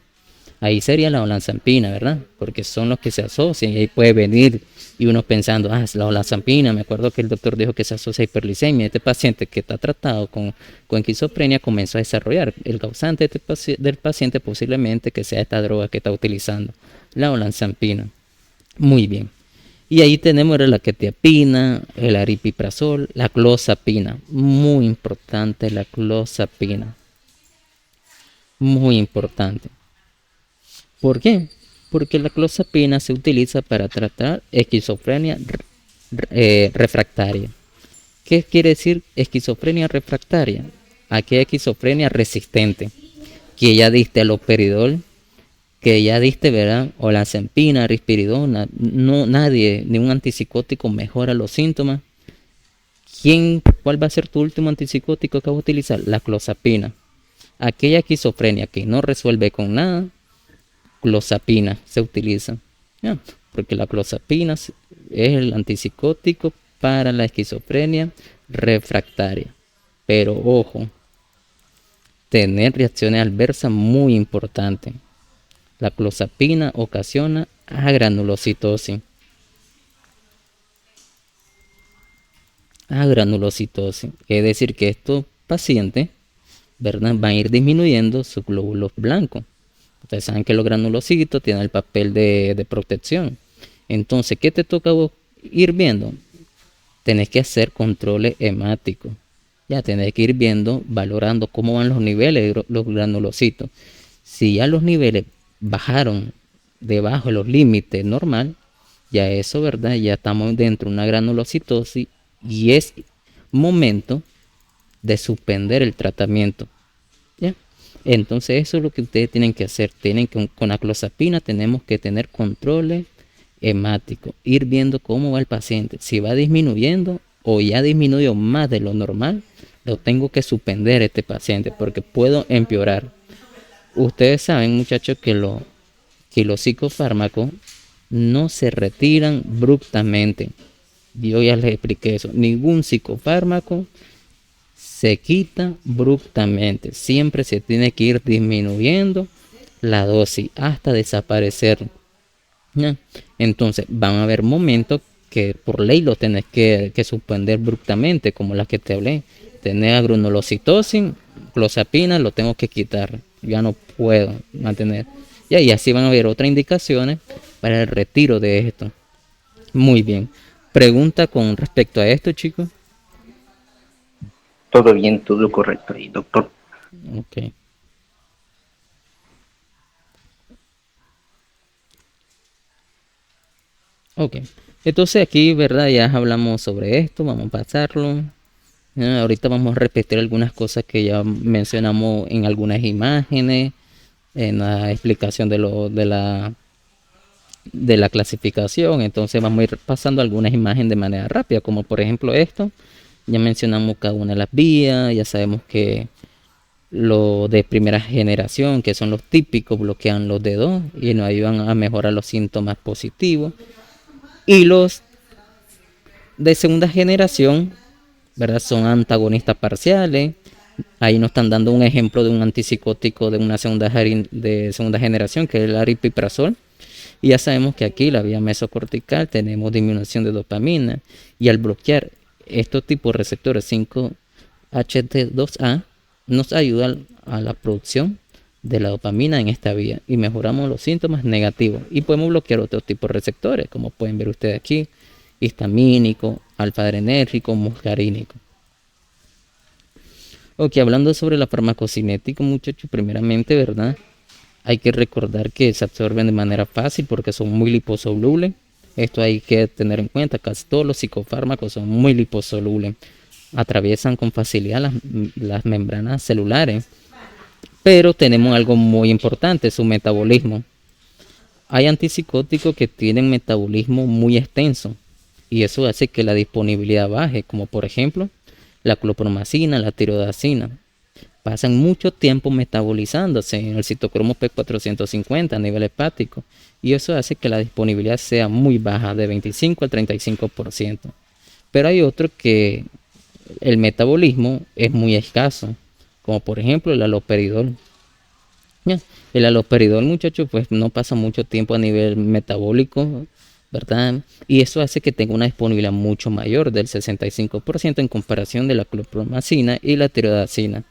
Ahí sería la olanzapina, ¿verdad? Porque son los que se asocian y ahí puede venir y uno pensando, la olanzapina, me acuerdo que el doctor dijo que se asocia a hiperglicemia. Este paciente que está tratado con esquizofrenia comenzó a desarrollar. El causante del paciente posiblemente que sea esta droga que está utilizando, la olanzapina. Muy bien. Y ahí tenemos la quetiapina, el aripiprazol, la clozapina. Muy importante la clozapina. Muy importante. ¿Por qué? Porque la clozapina se utiliza para tratar esquizofrenia refractaria. ¿Qué quiere decir esquizofrenia refractaria? Aquella esquizofrenia resistente, que ya diste aloperidol, que ya diste, ¿verdad? Olanzapina, risperidona, no, nadie, ni un antipsicótico mejora los síntomas. ¿Cuál va a ser tu último antipsicótico que vas a utilizar? La clozapina. Aquella esquizofrenia que no resuelve con nada, clozapina se utiliza, ¿ya? Porque la clozapina es el antipsicótico para la esquizofrenia refractaria. Pero ojo, tener reacciones adversas muy importantes. La clozapina ocasiona agranulocitosis. Es decir, que estos pacientes, ¿verdad?, van a ir disminuyendo sus glóbulos blancos. Ustedes saben que los granulocitos tienen el papel de protección. Entonces, ¿qué te toca vos ir viendo? Tenés que hacer controles hemáticos. Ya tenés que ir viendo, valorando cómo van los niveles de los granulocitos. Si ya los niveles bajaron debajo de los límites normal, ya eso, ¿verdad? Ya estamos dentro de una granulocitosis y es momento de suspender el tratamiento. ¿Ya? Entonces eso es lo que ustedes tienen que hacer. Con la clozapina tenemos que tener controles hemáticos, ir viendo cómo va el paciente, si va disminuyendo o ya disminuyó más de lo normal, lo tengo que suspender este paciente porque puedo empeorar. Ustedes saben, muchachos, que los psicofármacos no se retiran abruptamente. Yo ya les expliqué eso. Ningún psicofármaco se quita abruptamente. Siempre se tiene que ir disminuyendo la dosis hasta desaparecer. ¿Ya? Entonces van a haber momentos que por ley lo tenés que suspender abruptamente, como las que te hablé. Tener granulocitosis, clozapina, lo tengo que quitar. Ya no puedo mantener. Y así van a haber otras indicaciones para el retiro de esto. Muy bien. Pregunta con respecto a esto, chicos. Todo bien, todo correcto ahí, doctor. Ok. Ok. Entonces aquí, ¿verdad? Ya hablamos sobre esto. Vamos a pasarlo. Ahorita vamos a repetir algunas cosas que ya mencionamos en algunas imágenes, en la explicación de de la clasificación. Entonces vamos a ir pasando algunas imágenes de manera rápida, como por ejemplo esto. Ya mencionamos cada una de las vías, ya sabemos que lo de primera generación, que son los típicos, bloquean los dedos y nos ayudan a mejorar los síntomas positivos. Y los de segunda generación, ¿verdad? Son antagonistas parciales. Ahí nos están dando un ejemplo de un antipsicótico de una segunda generación, que es el aripiprazol. Y ya sabemos que aquí la vía mesocortical tenemos disminución de dopamina, y al bloquear estos tipos de receptores 5-HT2A nos ayuda a la producción de la dopamina en esta vía y mejoramos los síntomas negativos. Y podemos bloquear otros tipos de receptores, como pueden ver ustedes aquí: histamínico, alfa-adrenérgico, muscarínico. Ok, hablando sobre la farmacocinética, muchachos, primeramente, ¿verdad? Hay que recordar que se absorben de manera fácil porque son muy liposolubles. Esto hay que tener en cuenta, casi todos los psicofármacos son muy liposolubles. Atraviesan con facilidad las membranas celulares. Pero tenemos algo muy importante: su metabolismo. Hay antipsicóticos que tienen metabolismo muy extenso y eso hace que la disponibilidad baje, como por ejemplo la clopromacina, la tiroxina. Pasan mucho tiempo metabolizándose en el citocromo P450 a nivel hepático y eso hace que la disponibilidad sea muy baja, de 25 al 35%. Pero hay otros que el metabolismo es muy escaso, como por ejemplo el haloperidol. El haloperidol, muchachos, pues no pasa mucho tiempo a nivel metabólico, ¿verdad? Y eso hace que tenga una disponibilidad mucho mayor, del 65%, en comparación de la clopromacina y la tiroxina.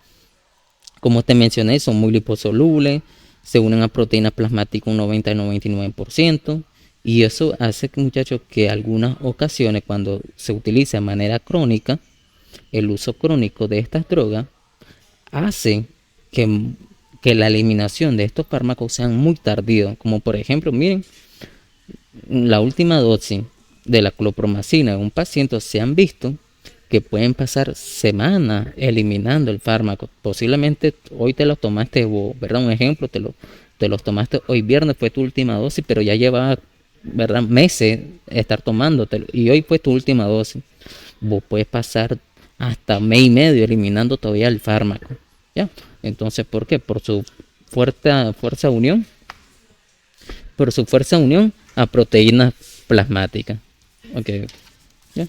Como te mencioné, son muy liposolubles, se unen a proteínas plasmáticas un 90 y 99%, y eso hace que, muchachos, que algunas ocasiones cuando se utiliza de manera crónica, el uso crónico de estas drogas hace que la eliminación de estos fármacos sean muy tardíos. Como por ejemplo, miren, la última dosis de la clopromacina en un paciente se han visto que pueden pasar semanas eliminando el fármaco. Posiblemente hoy te lo tomaste, ¿verdad? Un ejemplo, te los tomaste hoy viernes, fue tu última dosis, pero ya lleva, ¿verdad?, meses estar tomándotelo y hoy fue tu última dosis. Vos puedes pasar hasta mes y medio eliminando todavía el fármaco, ¿ya? Entonces, ¿por qué? Por su fuerza unión a proteínas plasmáticas. Okay. ¿Ya?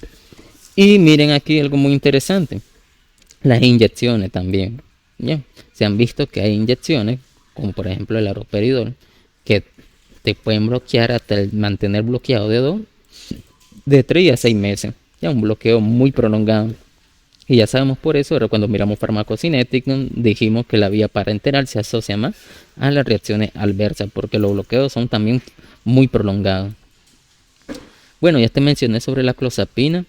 Y miren aquí algo muy interesante: las inyecciones también, ¿ya? Se han visto que hay inyecciones, como por ejemplo el haloperidol, que te pueden bloquear hasta mantener bloqueado de 3 a 6 meses, ya, un bloqueo muy prolongado. Y ya sabemos por eso, pero cuando miramos farmacocinética, dijimos que la vía parenteral se asocia más a las reacciones adversas, porque los bloqueos son también muy prolongados. Bueno, ya te mencioné sobre la clozapina.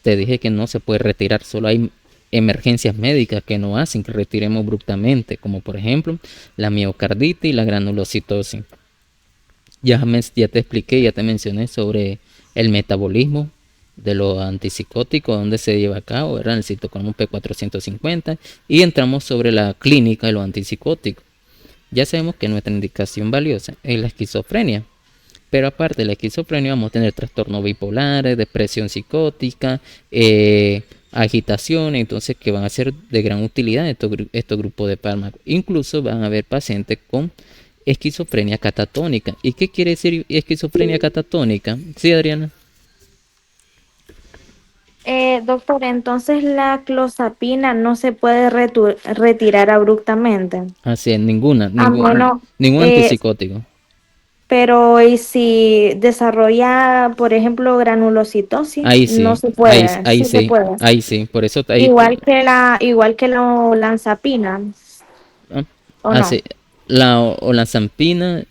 Te dije que no se puede retirar, solo hay emergencias médicas que no hacen que retiremos abruptamente, como por ejemplo la miocarditis y la granulocitosis. Ya te expliqué, ya te mencioné sobre el metabolismo de los antipsicóticos, donde se lleva a cabo, ¿verdad?, el citocromo P450, y entramos sobre la clínica de los antipsicóticos. Ya sabemos que nuestra indicación valiosa es la esquizofrenia, pero aparte de la esquizofrenia vamos a tener trastornos bipolares, depresión psicótica, agitación, entonces que van a ser de gran utilidad estos grupos de fármacos. Incluso van a haber pacientes con esquizofrenia catatónica. ¿Y qué quiere decir esquizofrenia catatónica? Sí, Adriana. Doctor, entonces la clozapina no se puede retirar abruptamente. Así es, A menos, ningún eh, antipsicótico. pero ¿y si desarrolla, por ejemplo, granulocitosis? Ahí No sí, se puede, sí se puede. ahí sí, por eso ahí, Igual que la olanzapina, ah, ¿o no? así, la olanzapina,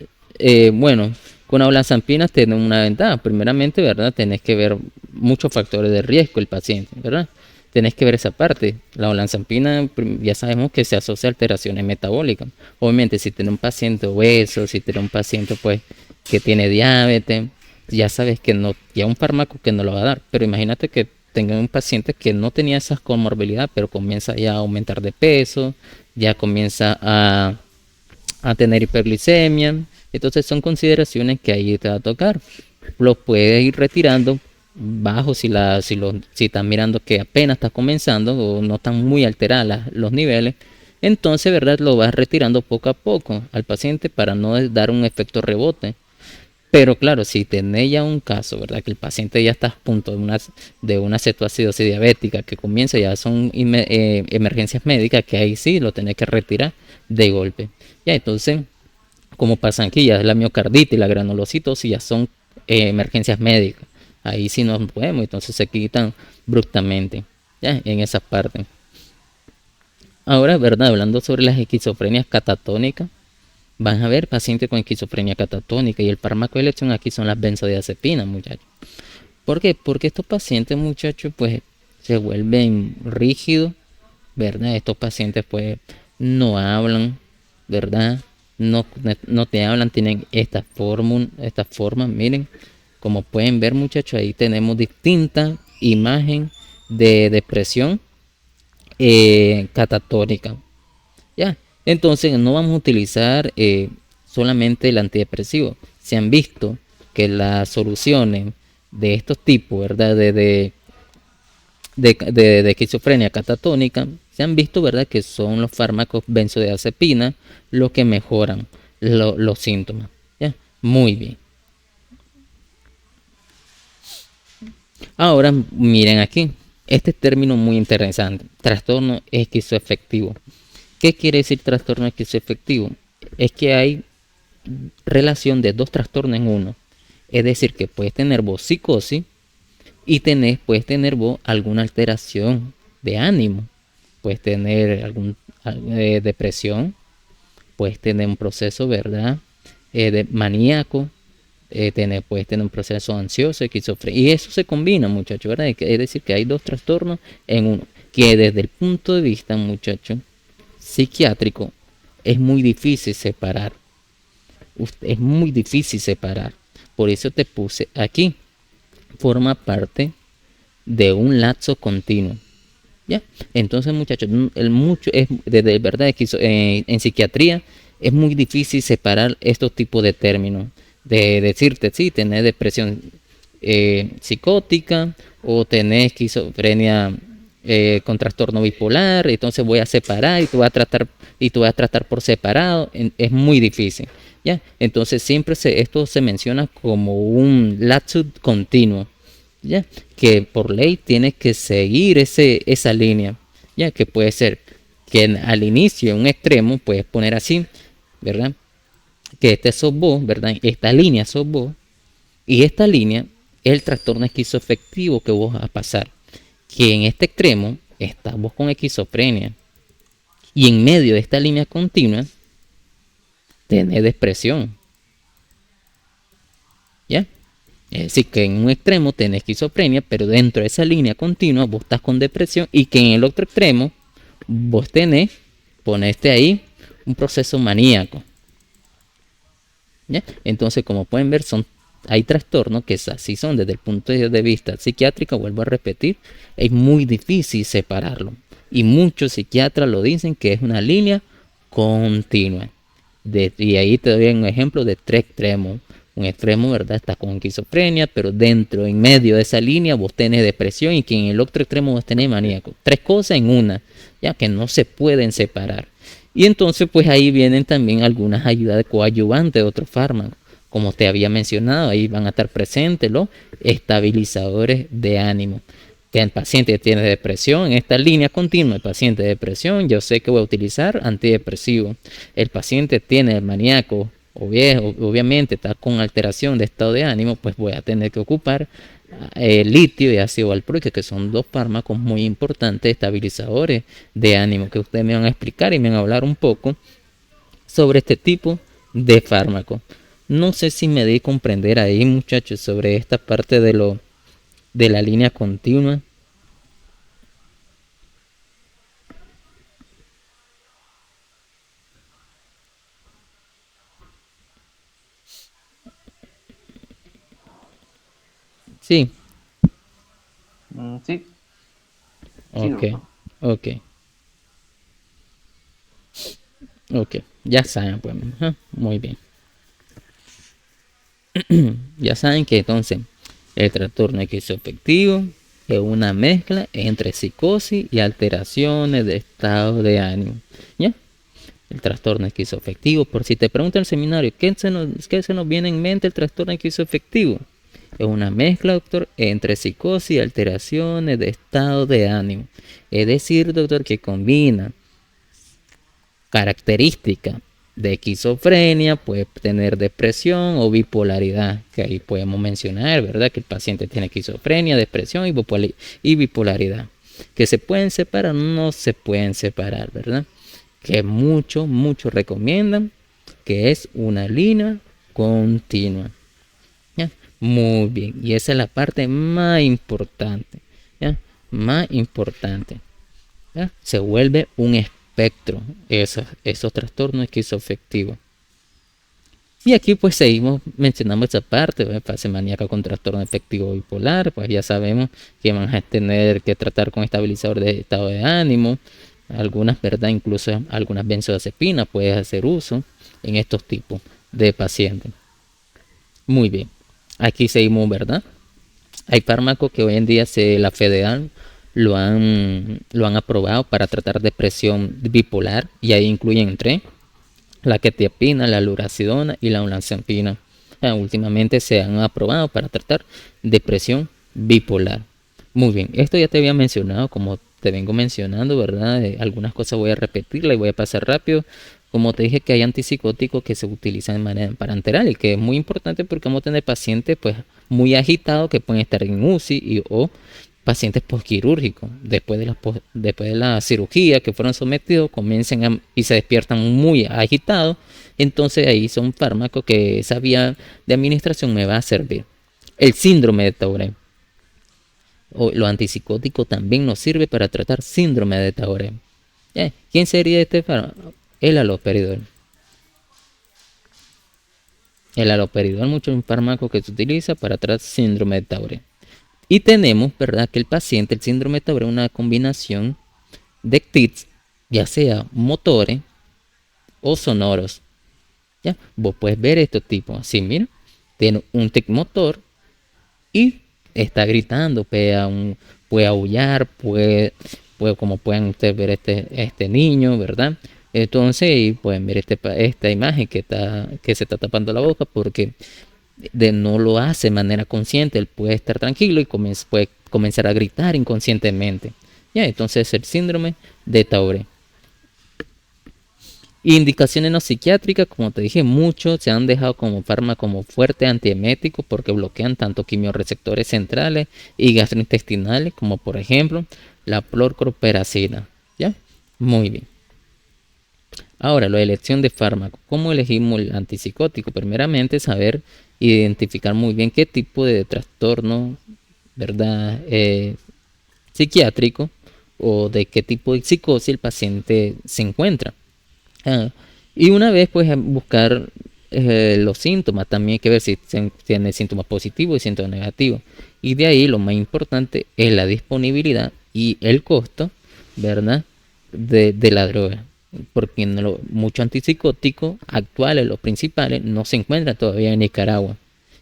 bueno, con la olanzapina tiene una ventaja. Primeramente, ¿verdad?, tenés que ver muchos factores de riesgo el paciente, ¿verdad? Tenés que ver esa parte. La olanzapina ya sabemos que se asocia a alteraciones metabólicas. Obviamente, si tiene un paciente obeso, si tiene un paciente pues que tiene diabetes, ya sabes que no, ya un fármaco que no lo va a dar. Pero imagínate que tenga un paciente que no tenía esas comorbilidades, pero comienza ya a aumentar de peso, ya comienza a tener hiperglicemia, Entonces son consideraciones que ahí te va a tocar. Los puedes ir retirando bajo si estás mirando que apenas está comenzando o no están muy alteradas los niveles. Entonces, ¿verdad? Lo vas retirando poco a poco al paciente para no dar un efecto rebote. Pero claro, si tenés ya un caso, ¿verdad? Que el paciente ya está a punto de una cetoacidosis diabética que comienza, ya son emergencias médicas, que ahí sí lo tenés que retirar de golpe. Ya, entonces, como pasa aquí, ya la miocarditis y la granulocitosis ya son emergencias médicas. Ahí sí no podemos, entonces se quitan bruscamente, ya, en esa parte. Ahora, ¿verdad? Hablando sobre las esquizofrenias catatónicas, van a ver pacientes con esquizofrenia catatónica y el fármaco de elección aquí son las benzodiazepinas, muchachos. ¿Por qué? Porque estos pacientes, muchachos, pues se vuelven rígidos, ¿verdad? Estos pacientes pues no hablan, ¿verdad? No, no te hablan, tienen esta forma, miren, como pueden ver, muchachos, ahí tenemos distintas imágenes de depresión catatónica. Ya, entonces no vamos a utilizar solamente el antidepresivo. Se han visto que las soluciones de estos tipos, ¿verdad? De esquizofrenia catatónica, se han visto, ¿verdad? Que son los fármacos benzodiazepina los que mejoran los síntomas. ¿Ya? Muy bien. Ahora miren aquí, este término muy interesante, trastorno esquizoafectivo. ¿Qué quiere decir trastorno esquizoafectivo? Es que hay relación de dos trastornos en uno. Es decir, que puedes tener vos psicosis y puedes tener vos alguna alteración de ánimo. Puedes tener alguna depresión, puedes tener un proceso, ¿verdad? De maníaco, puedes tener un proceso ansioso, esquizofrénico. Y eso se combina, muchachos, ¿verdad? Es decir, que hay dos trastornos en uno. Que desde el punto de vista, muchachos, psiquiátrico, es muy difícil separar. Es muy difícil separar. Por eso te puse aquí. Forma parte de un lapso continuo. ¿Ya? Entonces, muchachos, desde verdad en psiquiatría es muy difícil separar estos tipos de términos. De decirte, sí, tener depresión psicótica o tener esquizofrenia con trastorno bipolar, entonces voy a separar y tú vas a tratar por separado, es muy difícil, ¿ya? Entonces siempre esto se menciona como un lapsus continuo, ¿ya? Que por ley tienes que seguir esa línea, ¿ya? Que puede ser que al inicio, en un extremo, puedes poner así, ¿verdad? Que este sos vos, ¿verdad? Esta línea sos vos, y esta línea es el trastorno esquizoafectivo que vos vas a pasar. Que en este extremo estamos con esquizofrenia y en medio de esta línea continua tenés depresión, ¿ya? Es decir, que en un extremo tenés esquizofrenia, pero dentro de esa línea continua vos estás con depresión y que en el otro extremo vos poneste ahí un proceso maníaco, ¿ya? Entonces, como pueden ver, hay trastornos que así son desde el punto de vista psiquiátrico, vuelvo a repetir, es muy difícil separarlo. Y muchos psiquiatras lo dicen que es una línea continua. Y ahí te doy un ejemplo de tres extremos. Un extremo, ¿verdad? Está con esquizofrenia, pero dentro, en medio de esa línea, vos tenés depresión y que en el otro extremo vos tenés maníaco. Tres cosas en una, ya que no se pueden separar. Y entonces, pues ahí vienen también algunas ayudas de coadyuvantes de otros fármacos. Como te había mencionado, ahí van a estar presentes los estabilizadores de ánimo. Que el paciente tiene depresión, en esta línea continua, el paciente de depresión, yo sé que voy a utilizar antidepresivo. El paciente tiene maníaco, obviamente está con alteración de estado de ánimo, pues voy a tener que ocupar litio y ácido valproico, que son dos fármacos muy importantes, estabilizadores de ánimo, que ustedes me van a explicar y me van a hablar un poco sobre este tipo de fármaco. No sé si me di comprender ahí, muchachos, sobre esta parte de la línea continua. Sí, Sí, sí, ok, doctor. ok, ok. Ya saben, pues, muy bien. Ya saben que entonces el trastorno esquizoafectivo es una mezcla entre psicosis y alteraciones de estado de ánimo. ¿Ya? El trastorno esquizoafectivo, por si te preguntan en el seminario, ¿qué se nos viene en mente el trastorno esquizoafectivo? Es una mezcla, doctor, entre psicosis y alteraciones de estado de ánimo. Es decir, doctor, que combina características de esquizofrenia, puede tener depresión o bipolaridad, que ahí podemos mencionar, ¿verdad? Que el paciente tiene esquizofrenia, depresión y bipolaridad. Que se pueden separar, no se pueden separar, ¿verdad? Que muchos recomiendan que es una línea continua. ¿Ya? Muy bien, y esa es la parte más importante, ¿ya? Más importante, ¿ya? Se vuelve un espectro esos trastornos esquizoafectivos. Y aquí pues seguimos mencionando esa parte, ¿verdad? Fase maníaca con trastorno afectivo bipolar, pues ya sabemos que van a tener que tratar con estabilizador de estado de ánimo, algunas, ¿verdad? Incluso algunas benzodiazepinas puedes hacer uso en estos tipos de pacientes. Muy bien, aquí seguimos, ¿verdad? Hay fármacos que hoy en día la FDA lo han aprobado para tratar depresión bipolar, y ahí incluyen tres: la quetiapina, la lurasidona y la olanzapina. Últimamente se han aprobado para tratar depresión bipolar. Muy bien, esto ya te había mencionado, como te vengo mencionando, ¿verdad? Algunas cosas voy a repetirla y voy a pasar rápido. Como te dije, que hay antipsicóticos que se utilizan de manera parenteral y que es muy importante porque vamos a tener pacientes pues muy agitados que pueden estar en UCI o pacientes postquirúrgicos después de la cirugía que fueron sometidos, comienzan y se despiertan muy agitados. Entonces ahí son fármacos que esa vía de administración me va a servir. El síndrome de Tourette o los antipsicóticos también nos sirve para tratar síndrome de Tourette. ¿Quién sería este fármaco? El haloperidol. El haloperidol mucho es un fármaco que se utiliza para tratar síndrome de Tourette. Y tenemos, ¿verdad?, que el paciente, el síndrome de Tourette, es una combinación de tics, ya sea motores o sonoros. ¿Ya? Vos puedes ver estos tipos así, mira, tiene un tic motor y está gritando, puede aullar, puede, como pueden ustedes ver este niño, ¿verdad? Entonces, y pueden ver esta imagen que se está tapando la boca porque no lo hace de manera consciente. Él puede estar tranquilo y puede comenzar a gritar inconscientemente. Ya, entonces el síndrome de Tourette. Indicaciones no psiquiátricas, como te dije, muchos se han dejado como fármaco como fuerte antiemético porque bloquean tanto quimiorreceptores centrales y gastrointestinales, como por ejemplo la clorproperacina. ¿Ya? Muy bien. Ahora, la elección de fármaco. ¿Cómo elegimos el antipsicótico? Primeramente, saber identificar muy bien qué tipo de trastorno, ¿verdad?, psiquiátrico o de qué tipo de psicosis el paciente se encuentra. Y una vez pues buscar los síntomas, también hay que ver si tiene síntomas positivos y síntomas negativos. Y de ahí lo más importante es la disponibilidad y el costo, ¿verdad?, de la droga. Porque muchos antipsicóticos actuales, los principales, no se encuentran todavía en Nicaragua.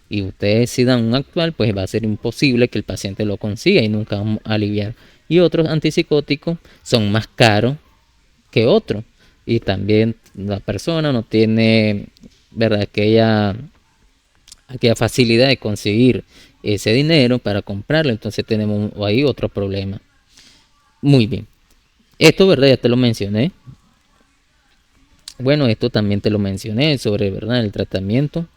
Y ustedes si dan un actual, pues va a ser imposible que el paciente lo consiga y nunca vamos a aliviar. Y otros antipsicóticos son más caros que otros. Y también la persona no tiene, ¿verdad?, aquella facilidad de conseguir ese dinero para comprarlo. Entonces tenemos ahí otro problema. Muy bien. Esto, ¿verdad?, ya te lo mencioné. Bueno, esto también te lo mencioné sobre, ¿verdad?, el tratamiento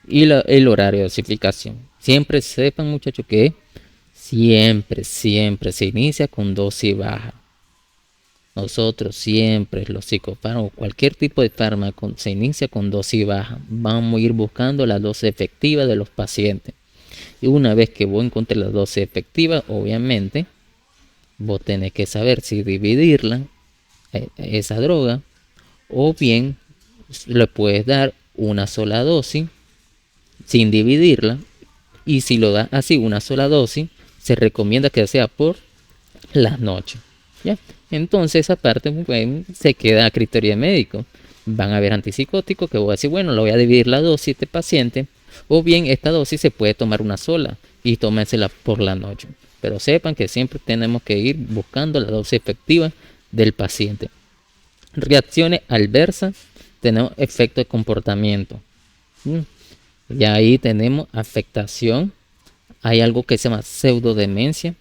y el horario de dosificación. Siempre sepan, muchachos, que siempre se inicia con dosis baja. Nosotros siempre, los psicofármacos, cualquier tipo de fármaco, se inicia con dosis baja. Vamos a ir buscando la dosis efectiva de los pacientes. Y una vez que vos encuentres la dosis efectiva, obviamente, vos tenés que saber si dividirla, esa droga, o bien le puedes dar una sola dosis sin dividirla. Y si lo das así, una sola dosis, se recomienda que sea por las noches. ¿Ya? Entonces esa parte pues, se queda a criterio de médico. van a haber antipsicóticos que voy a decir, bueno, lo voy a dividir la dosis de este paciente, o bien esta dosis se puede tomar una sola y tomársela por la noche. Pero sepan que siempre tenemos que ir buscando la dosis efectiva del paciente. Reacciones adversas, tenemos efecto de comportamiento. Y ahí tenemos afectación. Hay algo que se llama pseudodemencia.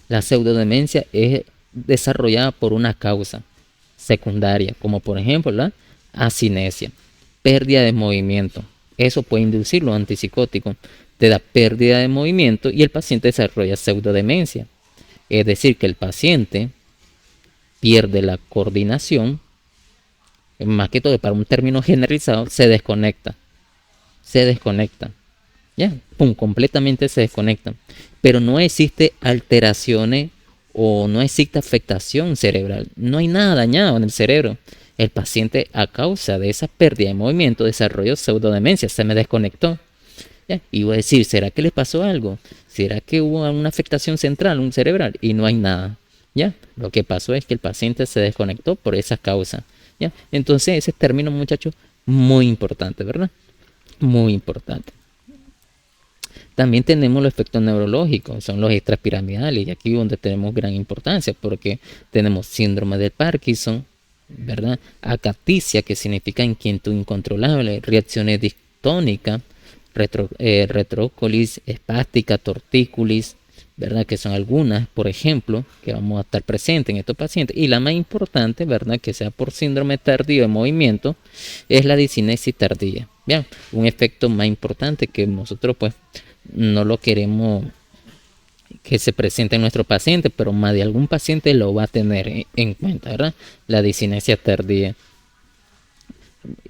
La pseudodemencia es desarrollada por una causa secundaria, como por ejemplo la asinesia, pérdida de movimiento. Eso puede inducir los antipsicóticos. Te da pérdida de movimiento y el paciente desarrolla pseudodemencia. Es decir, que el paciente pierde la coordinación, más que todo para un término generalizado, se desconecta. Ya, pum, completamente se desconecta. Pero no existe alteraciones o no existe afectación cerebral. No hay nada dañado en el cerebro. El paciente, a causa de esa pérdida de movimiento, desarrolló pseudodemencia, se me desconectó. ¿Ya? Y voy a decir, ¿será que le pasó algo? ¿Será que hubo una afectación central, un cerebral? Y no hay nada. ¿Ya? Lo que pasó es que el paciente se desconectó por esa causa. ¿Ya? Entonces, ese término, muchachos, muy importante, ¿verdad? Muy importante. También tenemos los efectos neurológicos, son los extrapiramidales, y aquí es donde tenemos gran importancia, porque tenemos síndrome de Parkinson, ¿verdad? Acaticia, que significa inquietud incontrolable, reacciones distónicas, retrócolis, espástica, tortícolis, ¿verdad? Que son algunas, por ejemplo, que vamos a estar presentes en estos pacientes. Y la más importante, ¿verdad? Que sea por síndrome tardío de movimiento, es la disinesis tardía. Bien, un efecto más importante que nosotros pues no lo queremos que se presente en nuestro paciente, pero más de algún paciente lo va a tener en cuenta, ¿verdad? La disinesia tardía.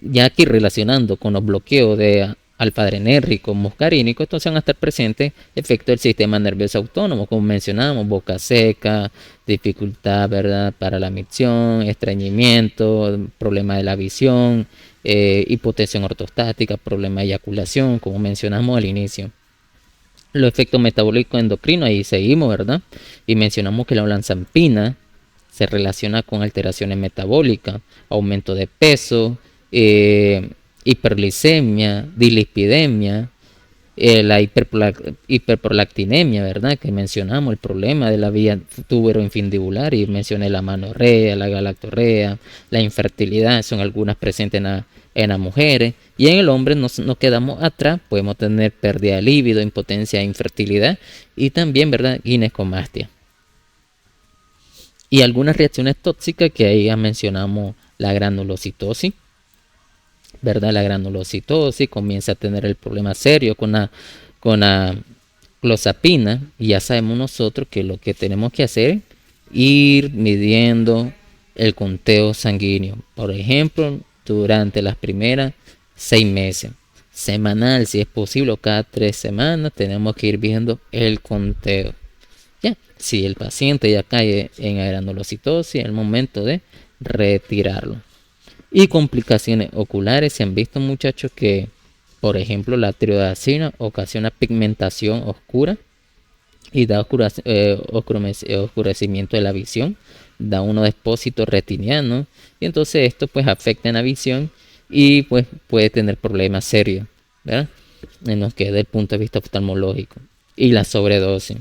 Ya aquí relacionando con los bloqueos de alfa-adrenérgico, muscarínico, entonces van a estar presentes efectos del sistema nervioso autónomo, como mencionamos, boca seca, dificultad, ¿verdad?, para la micción, estreñimiento, problema de la visión, hipotensión ortostática, problema de eyaculación, como mencionamos al inicio. Los efectos metabólicos endocrinos, ahí seguimos, ¿verdad? Y mencionamos que la olanzapina se relaciona con alteraciones metabólicas, aumento de peso, hiperglicemia, dislipidemia, la hiperprolactinemia, ¿verdad? Que mencionamos el problema de la vía túbero-infundibular y mencioné la manorrea, la galactorrea, la infertilidad, son algunas presentes en las mujeres. Y en el hombre nos quedamos atrás, podemos tener pérdida de líbido, impotencia, infertilidad y también, ¿verdad?, ginecomastia. Y algunas reacciones tóxicas que ahí ya mencionamos, la granulocitosis, ¿verdad? La granulocitosis comienza a tener el problema serio con la clozapina, y ya sabemos nosotros que lo que tenemos que hacer es ir midiendo el conteo sanguíneo, por ejemplo, durante las primeras 6 meses, semanal si es posible, o cada 3 semanas tenemos que ir viendo el conteo. Ya, si el paciente ya cae en granulocitosis, es el momento de retirarlo. Y complicaciones oculares, se han visto, muchachos, que por ejemplo la tiroidacina ocasiona pigmentación oscura y da oscurecimiento de la visión, da unos depósitos retinianos, y entonces esto pues afecta en la visión y pues puede tener problemas serios, ¿verdad?, en lo que es del punto de vista oftalmológico. Y la sobredosis.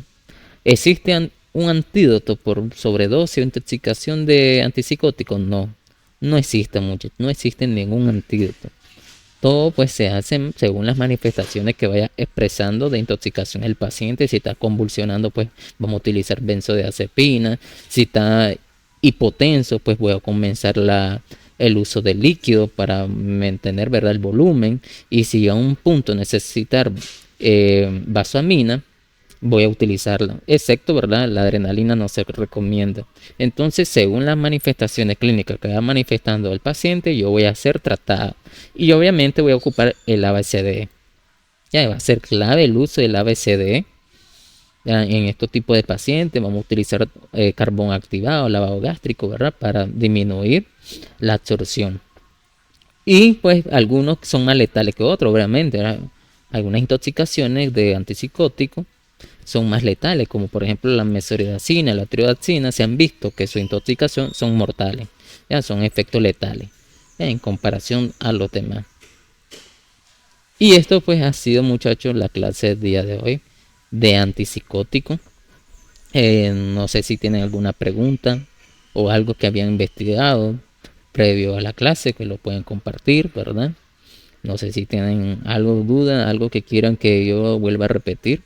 ¿Existe un antídoto por sobredosis o intoxicación de antipsicóticos? No existe, muchachos, no existe ningún antídoto. Todo pues se hace según las manifestaciones que vaya expresando de intoxicación el paciente. Si está convulsionando, pues vamos a utilizar benzodiazepina. Si está hipotenso, pues voy a comenzar el uso de líquido para mantener, ¿verdad?, el volumen. Y si a un punto necesitar vasoamina, voy a utilizarla, excepto, ¿verdad?, la adrenalina no se recomienda. Entonces, según las manifestaciones clínicas que va manifestando el paciente, yo voy a ser tratado y obviamente voy a ocupar el ABCDE. Ya va a ser clave el uso del ABCDE en estos tipos de pacientes. Vamos a utilizar carbón activado, lavado gástrico, ¿verdad?, para disminuir la absorción. Y pues algunos son más letales que otros, obviamente, ¿verdad? Algunas intoxicaciones de antipsicóticos son más letales, como por ejemplo la mesoridacina, la tiodaxina, se han visto que su intoxicación son mortales, ya son efectos letales. en comparación a los demás. Y esto pues ha sido, muchachos, la clase del día de hoy de antipsicótico. No sé si tienen alguna pregunta o algo que habían investigado previo a la clase que lo pueden compartir, ¿verdad? No sé si tienen algo, duda, algo que quieran que yo vuelva a repetir.